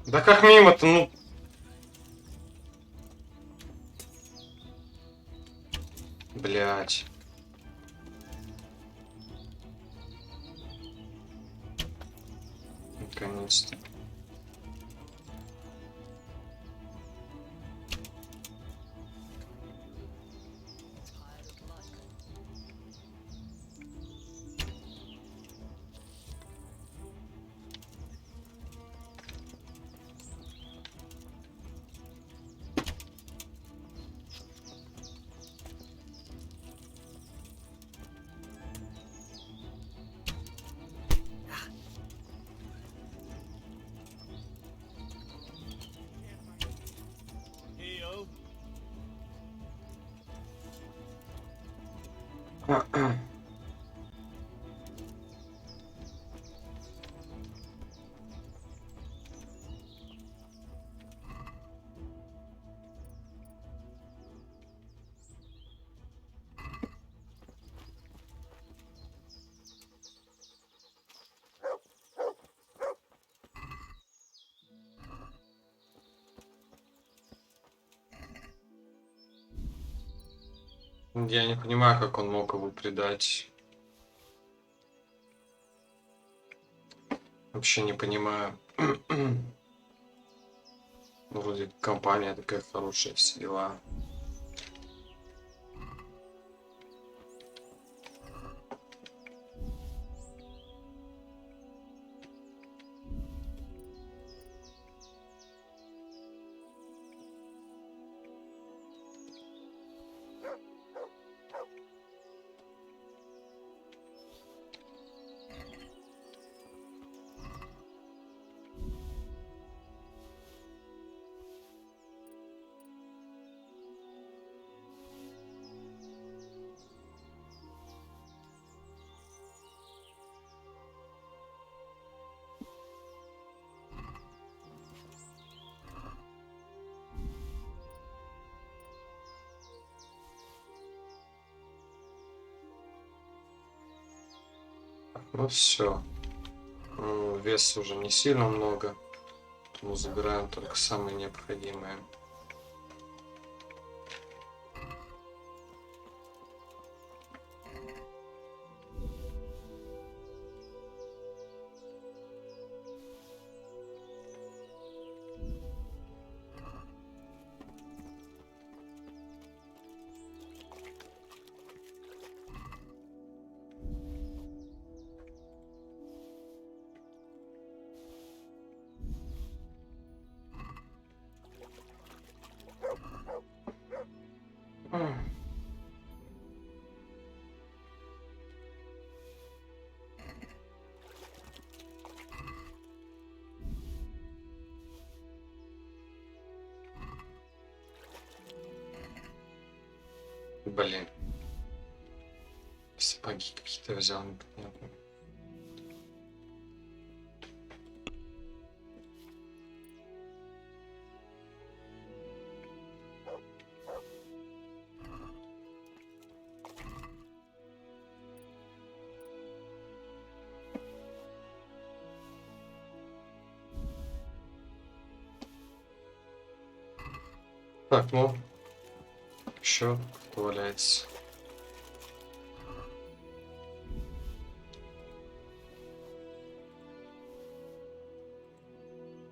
Да как мимо-то, ну... Блять. Наконец-то. Heyo. Я не понимаю, как он мог его предать. Вообще не понимаю. Вроде компания такая хорошая, все дела. Ну все. Вес уже не сильно много. Мы забираем только самое необходимое. Блин. Сапоги какие-то взял, непонятно. Так, ну, еще кто валяется.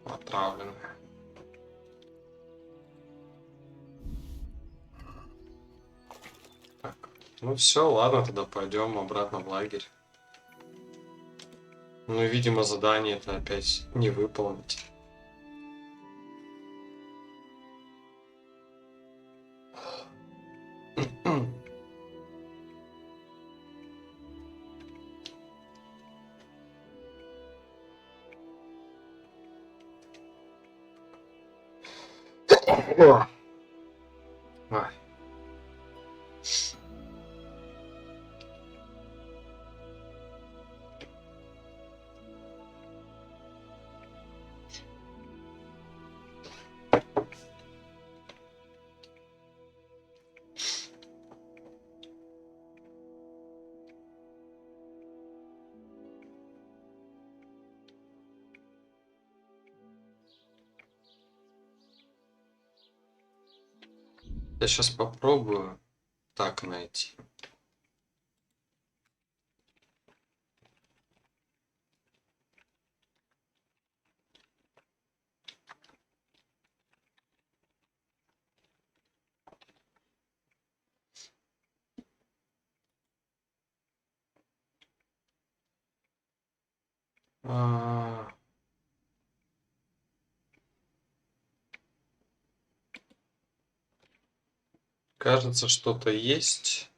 Отравленная. Так, ну все, ладно, тогда пойдем обратно в лагерь. Ну, видимо, задание это опять не выполнить. О! Ай. Я сейчас попробую так найти. А, Кажется, что-то есть.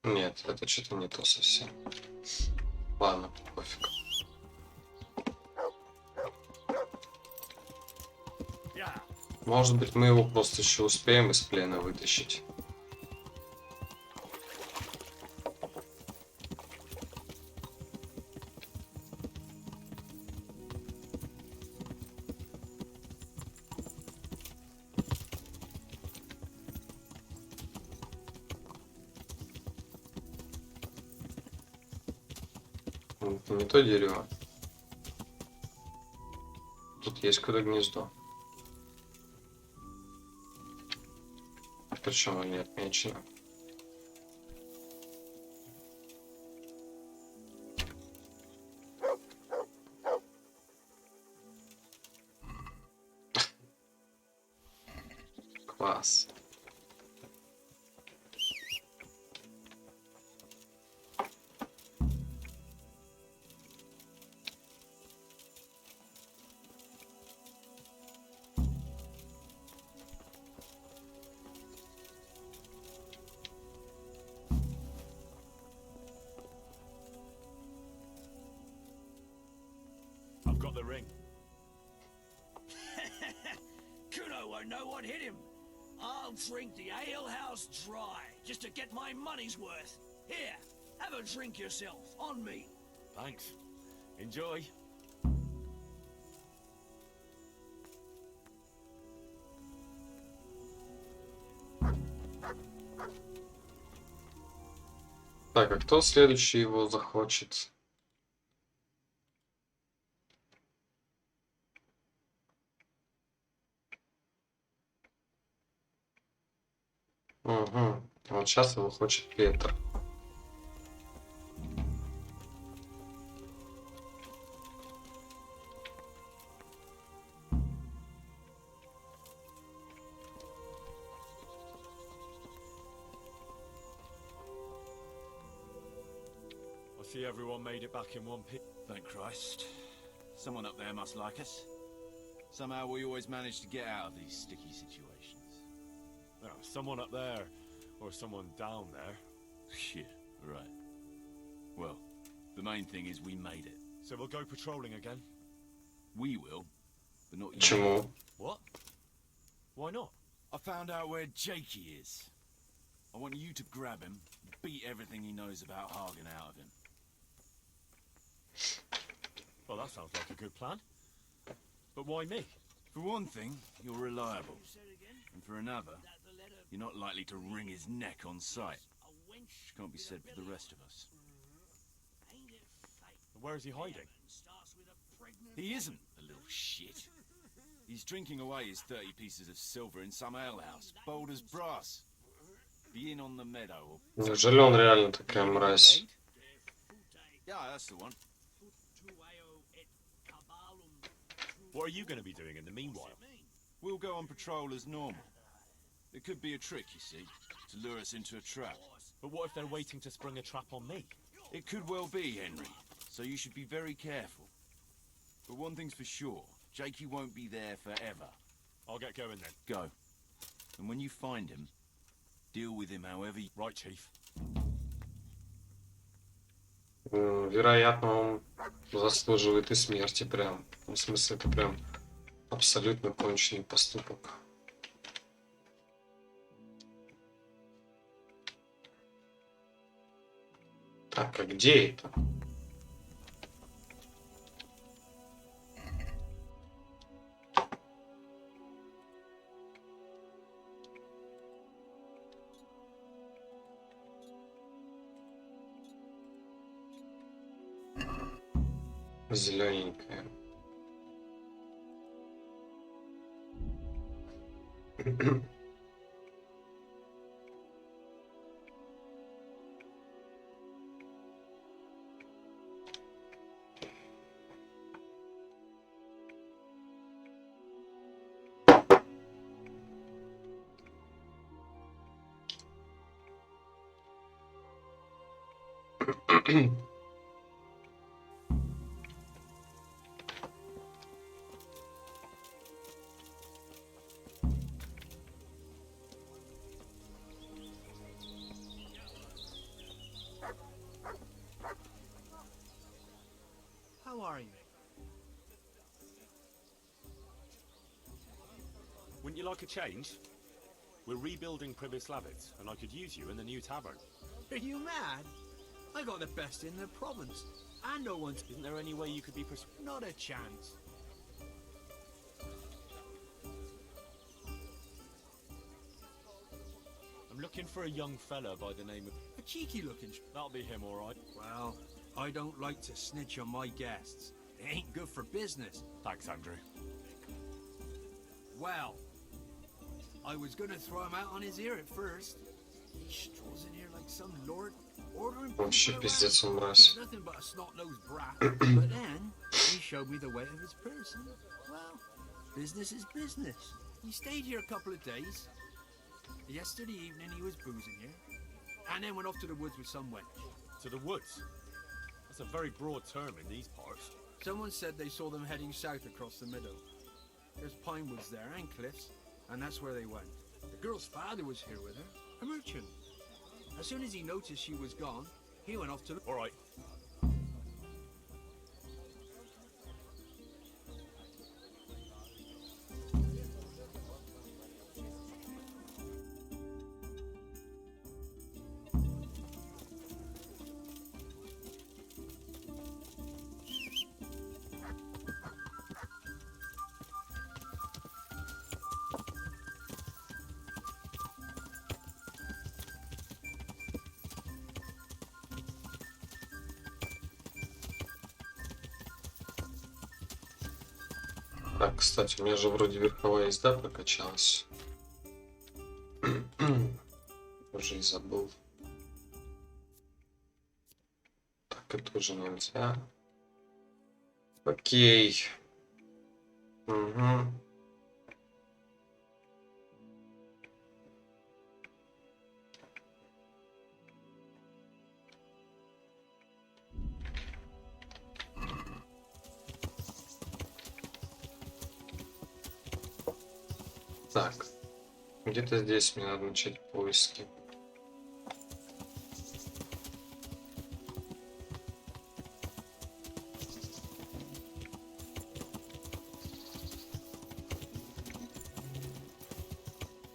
Нет, это что-то не то совсем. Ладно, пофиг. Может быть, мы его просто еще успеем из плена вытащить. Это не то дерево. Тут есть какое-то гнездо. Причем оно не отмечено. Класс. I've got the ring. Kuno won't know what hit him. I'll drink the alehouse dry just to get my money's worth. Here, have a drink yourself, on me. Thanks. Enjoy. Так, а кто следующий его захочет? Угу. Вот сейчас его хочет Петр. I see everyone made it back in one piece. Thank Christ. Someone up there must like us. Somehow we always manage to get out of these sticky situations. Someone up there, or someone down there. Yeah, right. Well, the main thing is we made it. So we'll go patrolling again. We will, but not you. Почему? What? Why not? I found out where Jakey is. I want you to grab him, beat everything he knows about Hagen out of him. Well, that sounds like a good plan. But why me? For one thing, you're reliable. And for another, you're not likely to wring his neck on sight. Which can't be said for the rest of us. Where is he hiding? He isn't, the little shit. He's drinking away his 30 pieces of silver in some alehouse, bold as brass. Be in on the meadow. Неужели он реально такая мразь? Yeah, that's the one. What are you going to be doing in the meanwhile? We'll go on patrol as normal. It could be a trick, you see, to lure us into a trap. But what if they're waiting to spring a trap on me? It could well be, Henry, so you should be very careful. But one thing's for sure, Jakey won't be there forever. I'll get going then. Go. And when you find him, Deal with him however you... Right, Chief. Вероятно, он заслуживает и смерти прям. В смысле, это прям абсолютно конченый поступок. Так, а где это? Зелененькая. How are you? Wouldn't you like a change? We're rebuilding Pribyslavitz, and I could use you in the new tavern. Are you mad? I got the best in the province, and no one's... Isn't there any way you could be Not a chance. I'm looking for a young fella by the name of... A cheeky looking... That'll be him, all right. Well, I don't like to snitch on my guests. It ain't good for business. Thanks, Andrew. Well, I was gonna throw him out on his ear at first. He strolls in here like some lord, ordering Вообще people пиздец, он around. мразь. He's nothing but a snot-nosed brat. But then, he showed me the weight of his purse. And, well, business is business. He stayed here a couple of days. Yesterday evening, he was boozing here. And then went off to the woods with some wench. To the woods? That's a very broad term in these parts. Someone said they saw them heading south across the meadow. There's pine woods there and cliffs, and that's where they went. The girl's father was here with her, a merchant. As soon as he noticed she was gone, he went off to... All right. Так, кстати, у меня же вроде верховая езда прокачалась. Уже и забыл. Так, это уже нельзя. Окей. Угу. Так, где-то здесь мне надо начать поиски.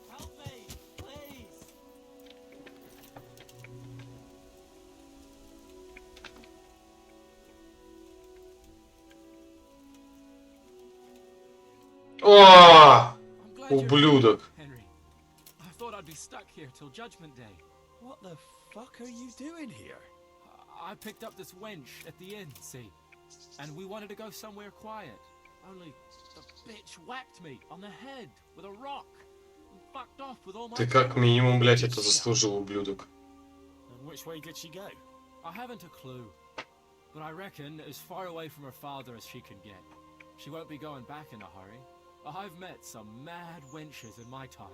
Help me, please. О! I'm glad you're Ублюдок. here, Henry. I thought I'd be stuck here till Judgment Day. What the fuck are you doing here? I picked up this wench at the inn, see? And we wanted to go somewhere quiet. Only the bitch whacked me on the head with a rock and fucked off with all my... Ты как минимум, блядь, это заслужил, ублюдок. And which way did she go? I haven't a clue, but I reckon as far away from her father as she can get. She won't be going back in a hurry. I've met some mad wenches in my time,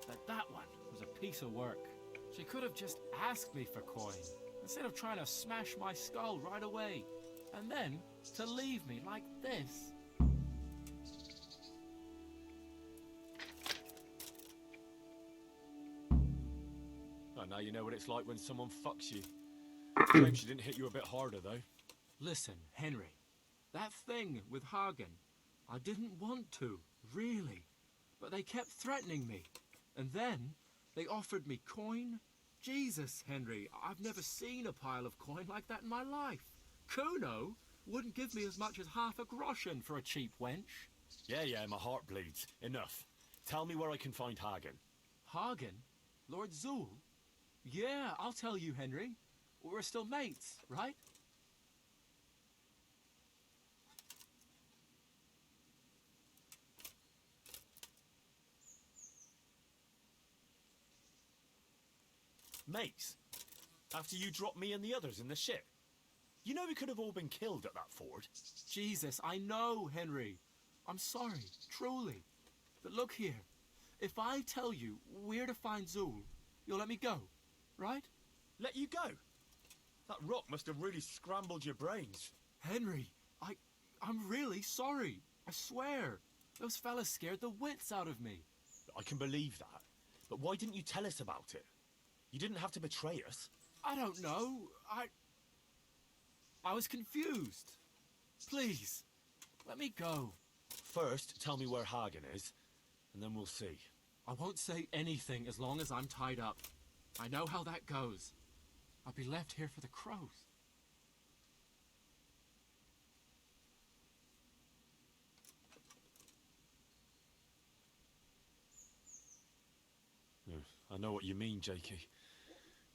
but that one was a piece of work. She could have just asked me for coin, instead of trying to smash my skull right away, and then to leave me like this. Now you know what it's like when someone fucks you. Shame she didn't hit you a bit harder, though. Listen, Henry, that thing with Hagen, I didn't want to, really. But they kept threatening me. And then they offered me coin. Jesus, Henry, I've never seen a pile of coin like that in my life. Kuno wouldn't give me as much as half a groschen for a cheap wench. Yeah, my heart bleeds. Enough. Tell me where I can find Hagen. Hagen? Lord Zool? Yeah, I'll tell you, Henry. We're still mates, right? Mates? After you dropped me and the others in the ship? You know we could have all been killed at that ford. Jesus, I know, Henry. I'm sorry, truly. But look here. If I tell you where to find Zool, you'll let me go, right? Let you go? That rock must have really scrambled your brains. Henry, I'm really sorry. I swear. Those fellas scared the wits out of me. I can believe that. But why didn't you tell us about it? You didn't have to betray us. I don't know. I was confused. Please, let me go. First, tell me where Hagen is, and then we'll see. I won't say anything as long as I'm tied up. I know how that goes. I'll be left here for the crows. I know what you mean, Jakey.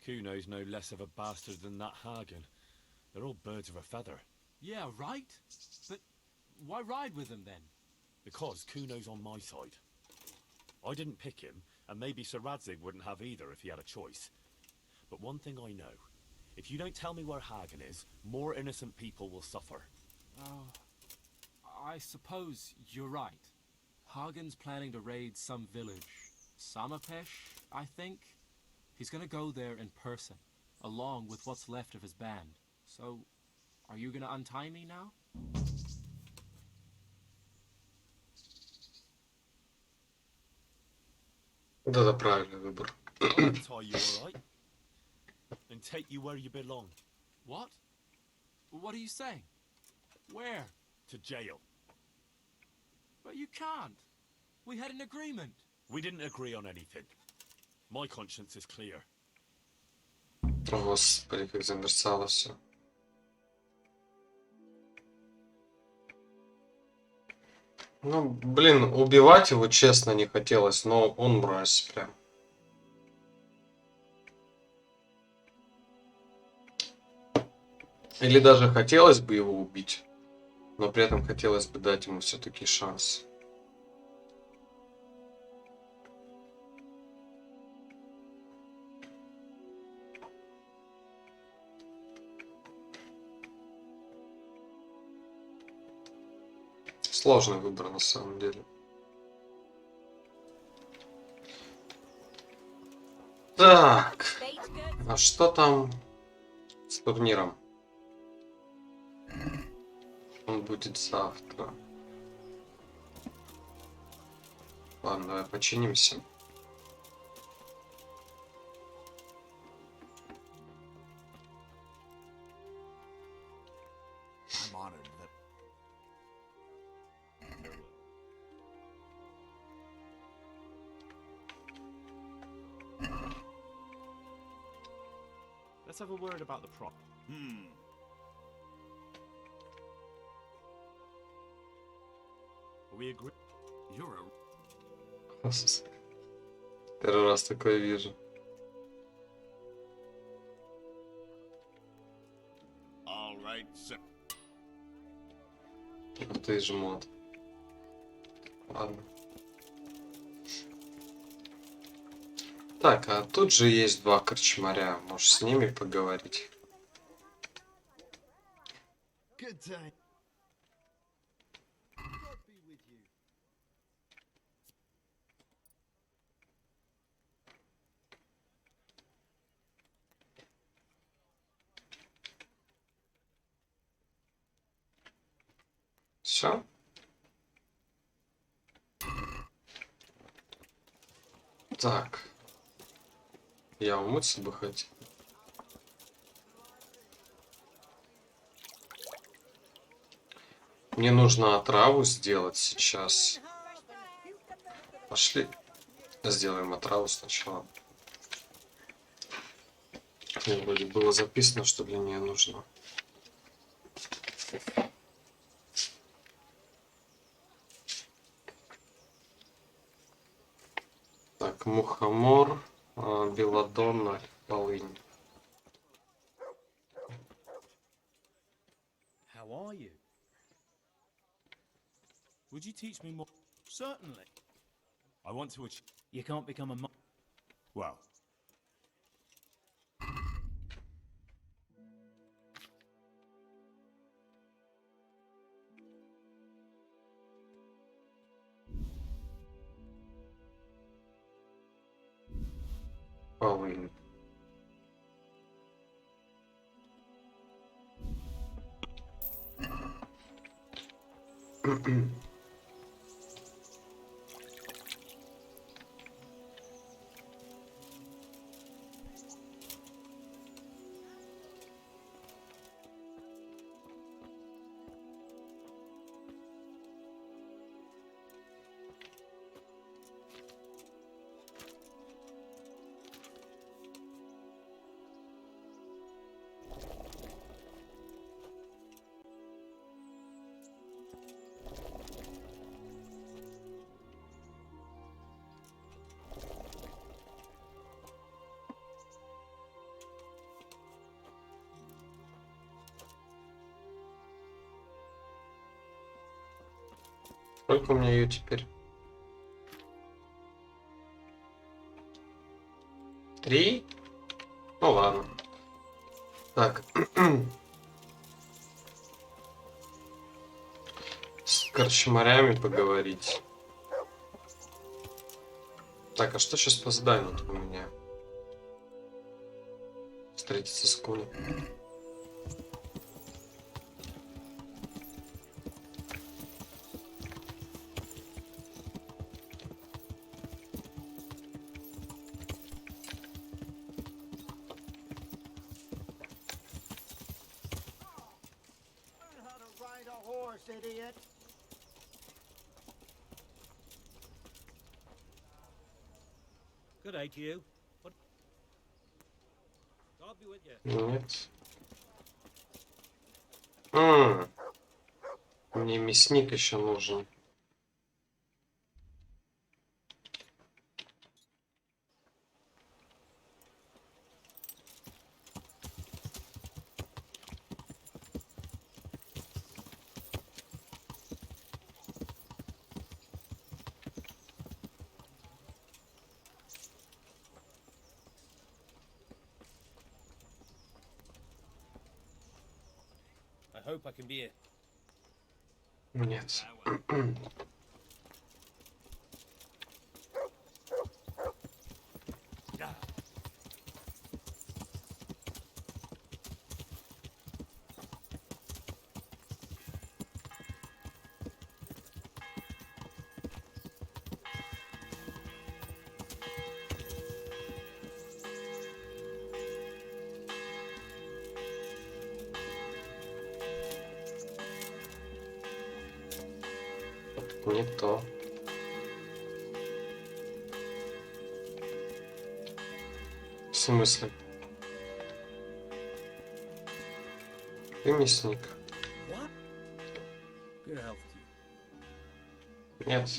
Kuno's no less of a bastard than that Hagen. They're all birds of a feather. Yeah, right? But why ride with them then? Because Kuno's on my side. I didn't pick him, and maybe Sir Radzig wouldn't have either if he had a choice. But one thing I know. If you don't tell me where Hagen is, more innocent people will suffer. I suppose you're right. Hagen's planning to raid some village. Samapesh, I think. He's gonna go there in person, along with what's left of his band. So, are you gonna untie me now? Да, правильный выбор. I'll untie you, all right? And take you where you belong. What? What are you saying? Where? To jail. But you can't. We had an agreement. We didn't agree on anything. My conscience is clear. О, Господи, как замерцало все. Ну, блин, убивать его честно не хотелось, но он мразь прям. Или даже хотелось бы его убить, но при этом хотелось бы дать ему все-таки шанс. Сложный выбор на самом деле. Так, а что там с турниром? Он будет завтра. Ладно, давай починимся. I'm honored that. Let's have a word about the prop. We agree. You're a. Первый раз такое вижу. All right, sir. Ты жмот. Ладно. Так, а тут же есть два корчмаря. Может, с ними поговорить? Good time. God be with you. Все? Так. Я умыться бы хотел. Мне нужно отраву сделать сейчас. Пошли. Сделаем отраву сначала. Мне вроде было записано, что для нее нужно. Так, мухомор, белладонна, полынь. How are you? Would you teach me more? Certainly. I want to achieve. You can't become a Well, Полынь. Сколько у меня ее теперь? 3? Ну ладно. Так. С корчмарями поговорить. Так, а что сейчас по заданию у меня? Встретиться с Куни. Idiot. Good day to you. What? God be with you. Нет. Мне мясник еще нужен. I hope I can be a... Нет. Не то. В смысле? Ты мясник. What? Good health to you. Нет.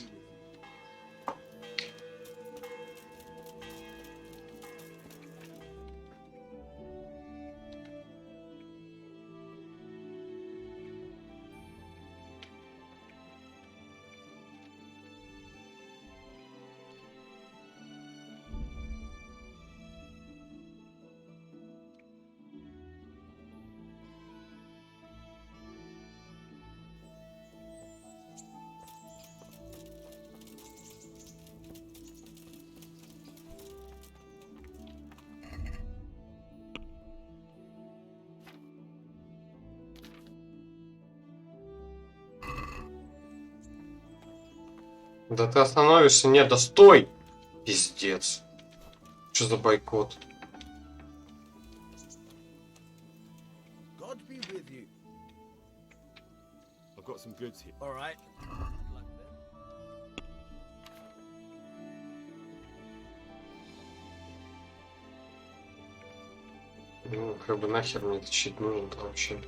Да ты остановишься? Нет, да стой! Пиздец. Что за бойкот? with you? I've got some goods here. All right. Ну, как бы нахер мне этот щит нужен-то вообще.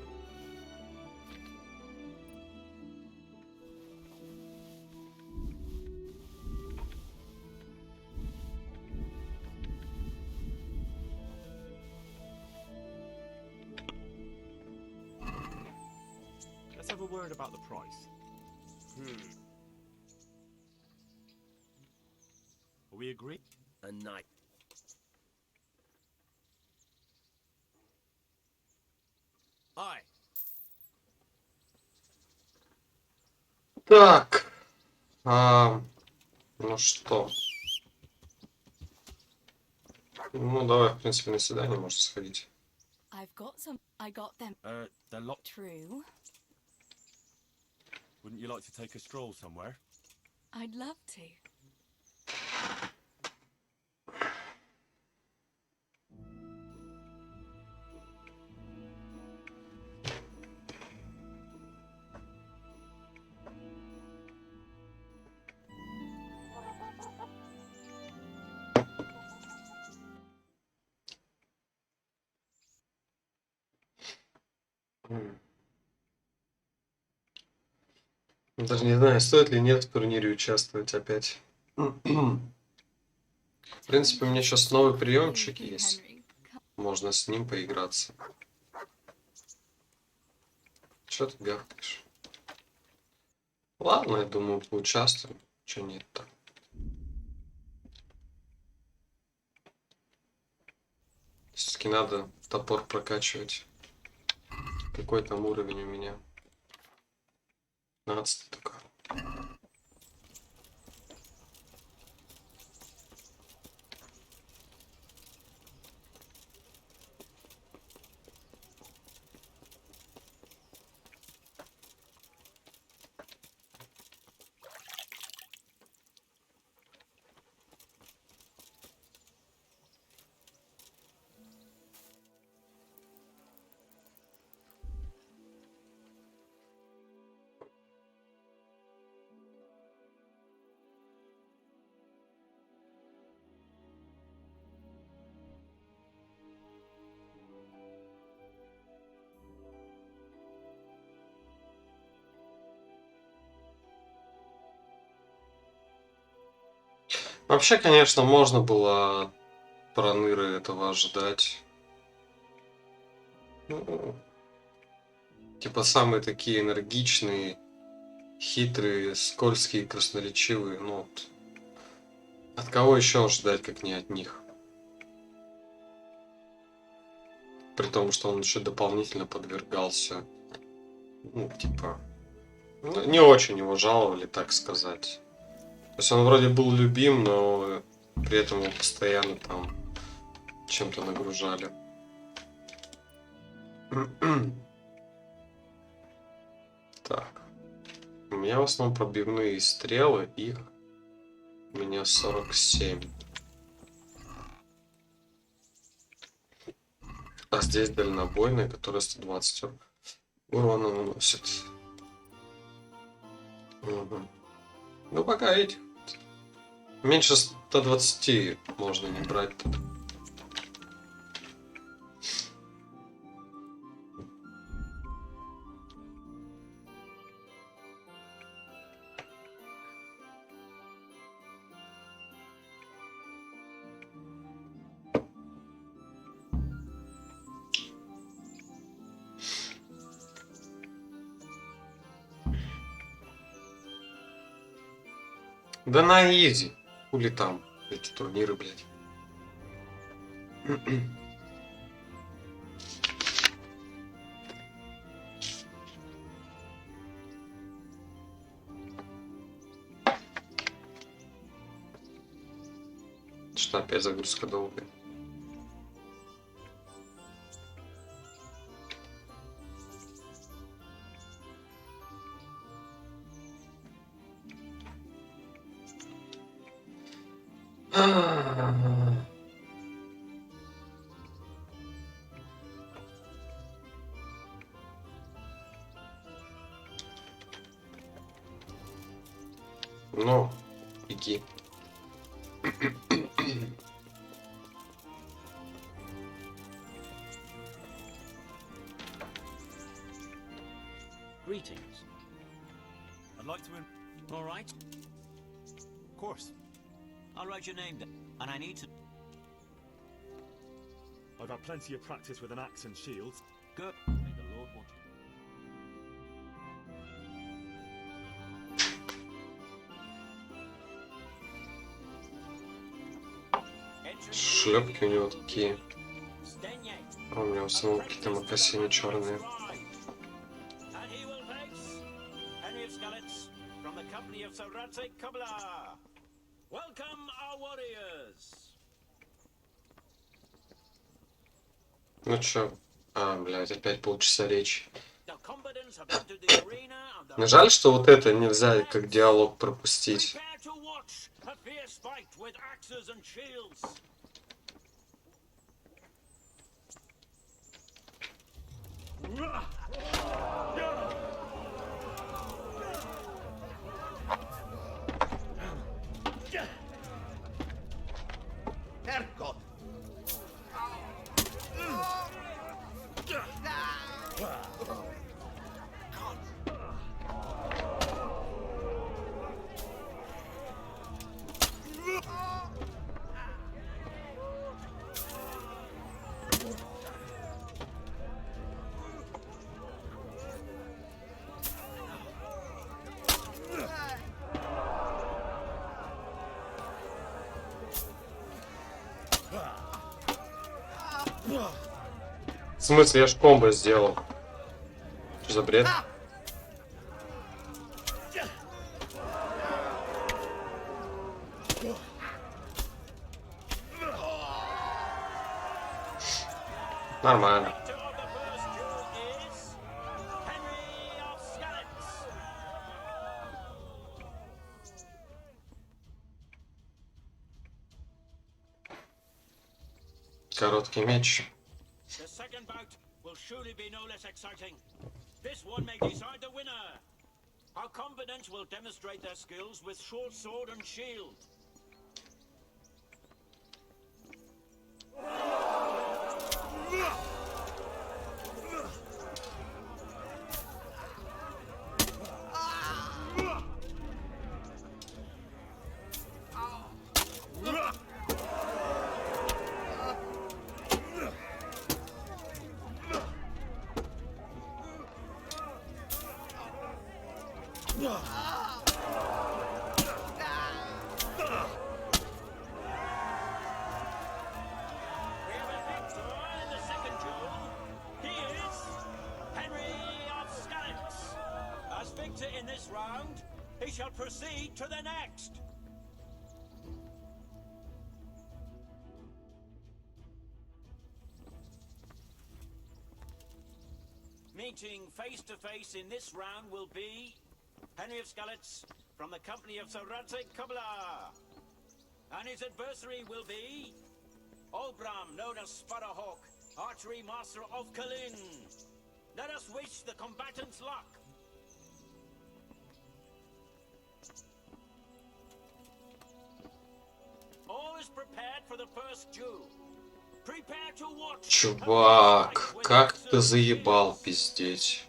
Let's have a word about the price. Are we agreed? A night. Aye. Так. Ну что? Ну, давай, в принципе, на свидание можно сходить. I've got some. I got them. They're locked. True. Wouldn't you like to take a stroll somewhere? I'd love to. Даже не знаю, стоит ли нет в турнире участвовать опять. В принципе, у меня сейчас новый приемчик есть. Можно с ним поиграться. Чё ты гавкаешь? Ладно, я думаю, поучаствуем. Чё нет-то? Все-таки надо топор прокачивать. Какой там уровень у меня? 15 только. Вообще, конечно, можно было от проныры этого ожидать. Ну, типа самые такие энергичные, хитрые, скользкие, красноречивые. Ну, вот. От кого еще ожидать, как не от них? При том, что он еще дополнительно подвергался. Ну, типа. Ну, не очень его жаловали, так сказать. То есть он вроде был любим, но при этом его постоянно там чем-то нагружали. Так. У меня в основном пробивные стрелы, их у меня 47. А здесь дальнобойные, которые 120 урона наносят. Угу. Ну пока эти. Меньше 120 можно не брать тут. Да на изи. Хули там эти турниры, блядь. Что опять загрузка долгая? Ну, беги. Greetings. I'd like to. All right. Of course. I'll write your name down, and I need to. I've had plenty of practice with an axe and shields. Good. May the Lord watch you. Шлепки у него такие. А у меня в самом какие-то мокасины черные. And he will face Henry of Skallets from the company of Sir Radzig Kobyla. Welcome, our warriors. Ну чё? А, блядь, опять полчаса речи. The combatants have entered the arena and the Жаль, что вот это нельзя как диалог пропустить. prepare to watch a fierce fight with axes and shields. Herrgott! В смысле, я ж комбо сделал. Что за бред? Нормально. Victor of the first duel is Henry of Skallets. Короткий меч. The second bout will surely be no less exciting. This one may decide the winner. Our combatants will demonstrate their skills with short sword and shield. We have a victor in the second duel. He is Henry of Skallets. As victor in this round, he shall proceed to the next. Meeting face to face in this round will be Henry of Skallets from the company of Sir Radzig Kobyla. And his adversary will be Olbram, known as Sparrowhawk, archery master of Kalin. Let us wish the combatants luck. All is prepared for the first duel. Prepare to watch. Чувак, как ты заебал пиздеть.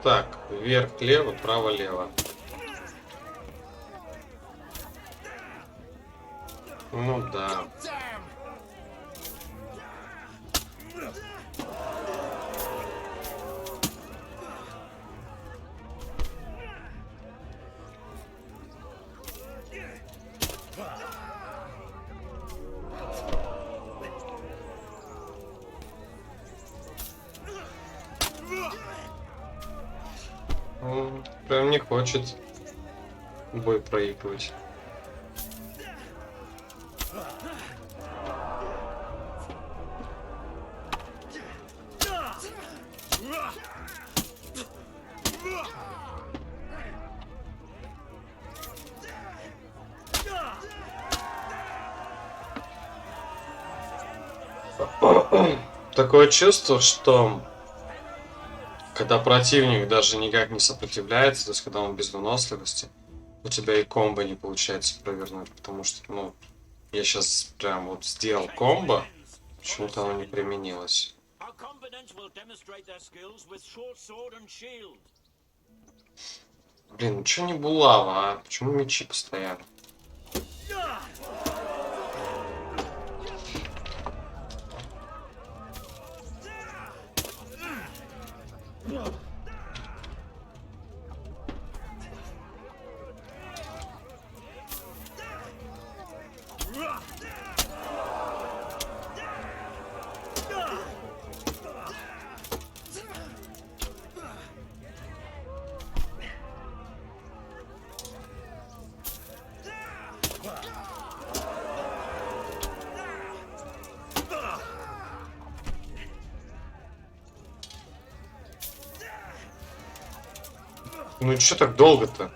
Так, вверх-лево, право-лево. Ну да. Прям не хочет бой проигрывать. Такое чувство, что когда противник даже никак не сопротивляется, то есть когда он без выносливости, у тебя и комбо не получается провернуть, потому что, ну, я сейчас прям вот сделал комбо, почему-то оно не применилось. Блин, ну чё не булава, а? Почему мечи постоянно? Ну чё так долго-то?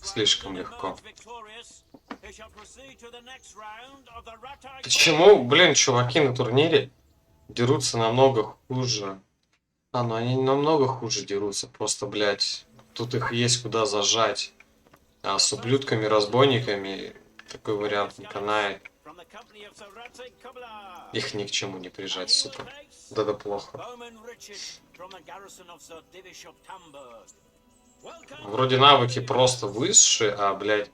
Слишком легко. Почему, блин, чуваки на турнире дерутся намного хуже? А, ну они намного хуже дерутся, просто, блядь, тут их есть куда зажать. А с ублюдками-разбойниками такой вариант не канает. Их ни к чему не прижать, сука. Да плохо. Вроде навыки просто высшие, а, блядь,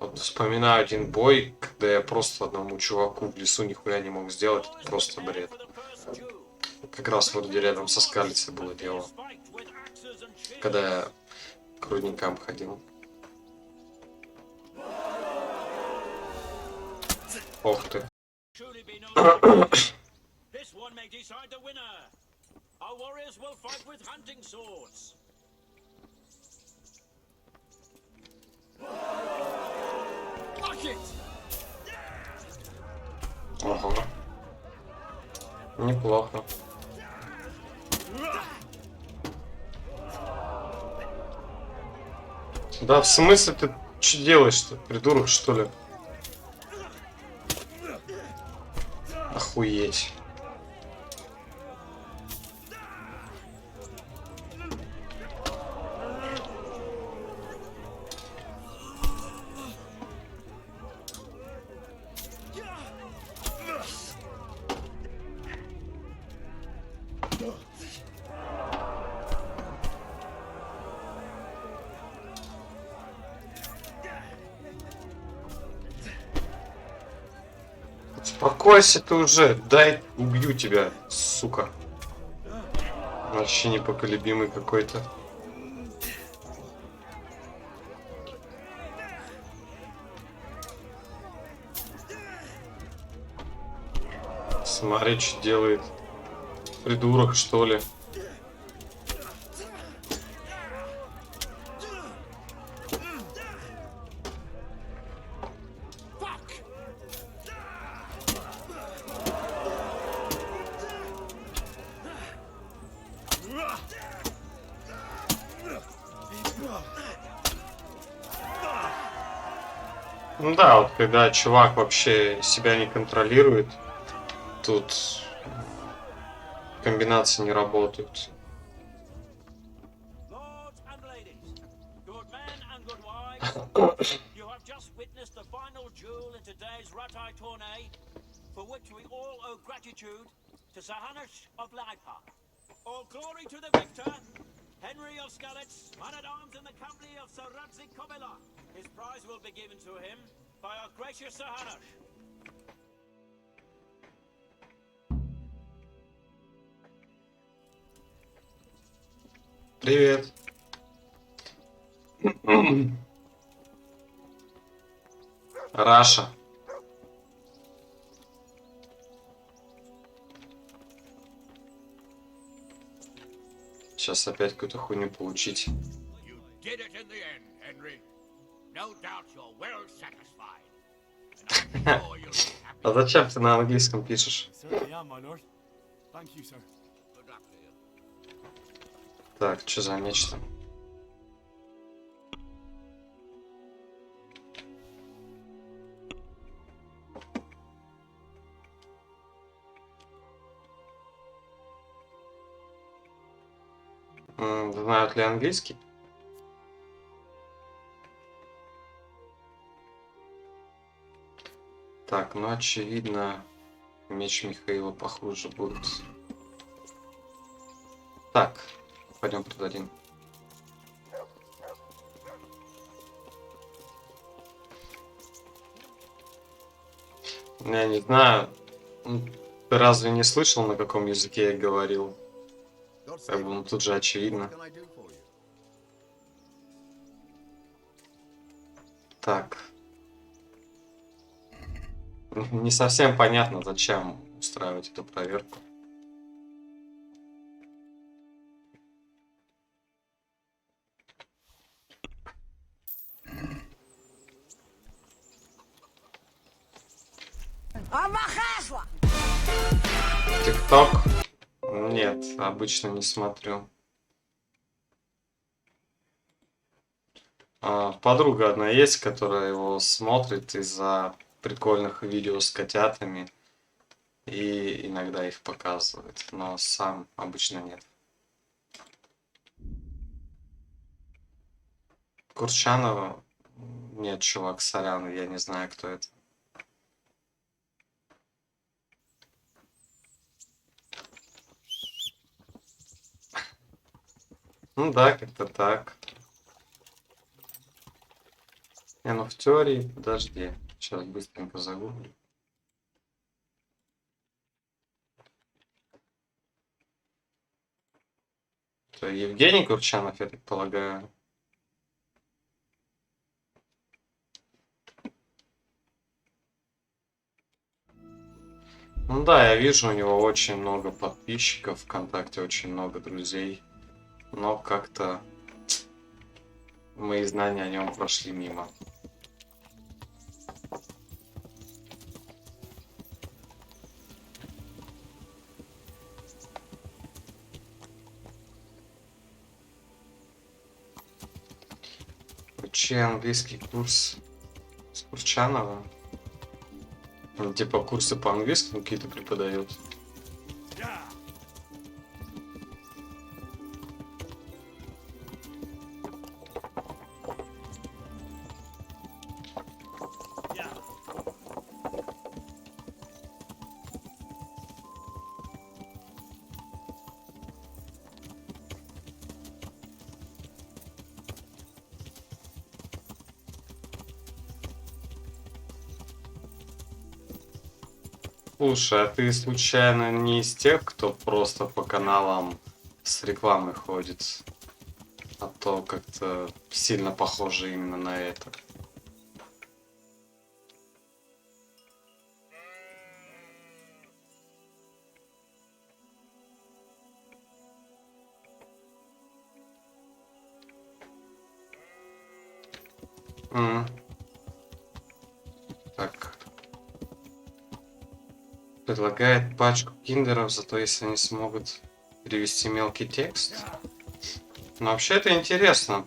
вот вспоминаю один бой, когда я просто одному чуваку в лесу нихуя не мог сделать, это просто бред. Как раз вроде рядом со скалицей было дело, когда я к рудникам ходил. Ох ты. Ага. Неплохо. Да в смысле ты что делаешь-то, придурок, что ли? Охуеть. Успокойся ты уже, дай убью тебя, сука. Вообще непоколебимый какой-то. Смотри, что делает. Придурок, что ли? Ну да, вот когда чувак вообще себя не контролирует, тут комбинации не работают. All glory to the victor, Henry of Skalitz, man-at-arms in the company of Sir Radzik Kobela. His prize will be given to him by our gracious Sir Hanush. Привет. Раша. Сейчас опять какую-то хуйню получить. You did it in the end, Henry. No doubt you're well satisfied. And I'm sure you'll be happy. А зачем ты на английском пишешь? Certainly am, my lord. Thank you, sir. Good luck to you. Так, что за нечто? Знают ли английский? Так, ну очевидно, меч Михаила похуже будет. Так, пойдем продадим. Я не знаю, ты разве не слышал, на каком языке я говорил? Как бы, ну тут же очевидно. Так. Не совсем понятно, зачем устраивать эту проверку. ТикТок? Нет, обычно не смотрю. Подруга одна есть, которая его смотрит из-за прикольных видео с котятами и иногда их показывает, но сам обычно нет. Курчанова? Нет, чувак, сорян, я не знаю, кто это. Ну да, как-то так. Не, ну в теории, подожди, сейчас быстренько загуглю. Это Евгений Курчанов, я так полагаю. Ну да, я вижу, у него очень много подписчиков, ВКонтакте очень много друзей, но как-то мои знания о нем прошли мимо. Учи английский курс с Курчанова. Он типа курсы по английскому какие-то преподает. Слушай, а ты случайно не из тех, кто просто по каналам с рекламой ходит? А то как-то сильно похоже именно на это. Так. Предлагает пачку киндеров, зато если они смогут перевести мелкий текст. Но вообще это интересно.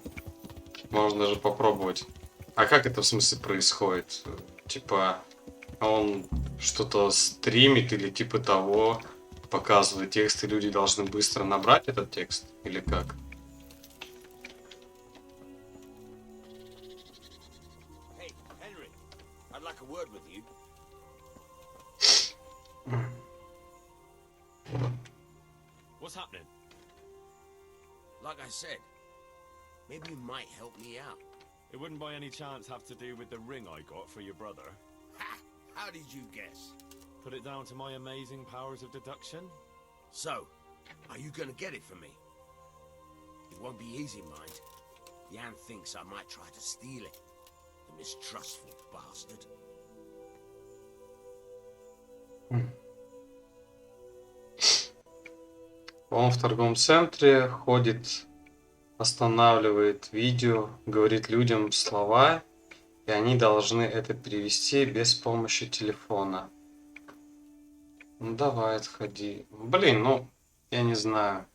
Можно даже попробовать. А как это в смысле происходит? Типа он что-то стримит или типа того, показывает текст, и люди должны быстро набрать этот текст? Или как? Hey, Henry, I'd like a word with you. What's happening? Like I said, maybe you might help me out. It wouldn't by any chance have to do with the ring I got for your brother. Ha! How did you guess? Put it down to my amazing powers of deduction? So, are you gonna get it for me? It won't be easy, mind. Jan thinks I might try to steal it. The mistrustful bastard. Он в торговом центре ходит, останавливает видео, говорит людям слова, и они должны это перевести без помощи телефона. Ну давай, отходи. Блин, ну, я не знаю.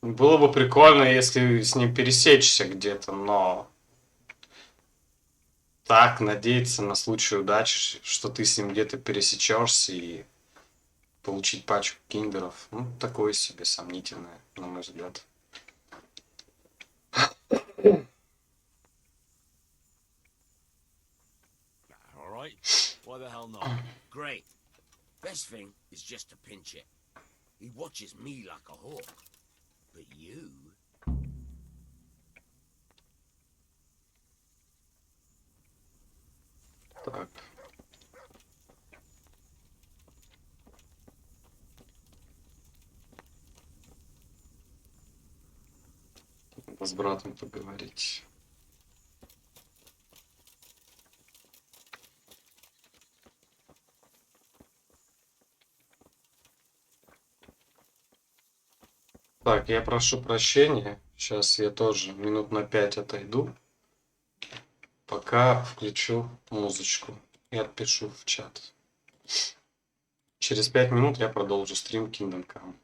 Было бы прикольно, если с ним пересечься где-то, но так надеяться на случай удачи, что ты с ним где-то пересечешься и получить пачку киндеров, ну, такое себе сомнительное, на мой взгляд. All right. Why the hell not? Great. Best thing is just to pinch it. He watches me like a hawk. But you... Так. Надо с братом поговорить. Так, я прошу прощения. Сейчас я тоже минут на 5 отойду. Пока включу музычку и отпишу в чат. Через 5 минут я продолжу стрим Kingdom Come.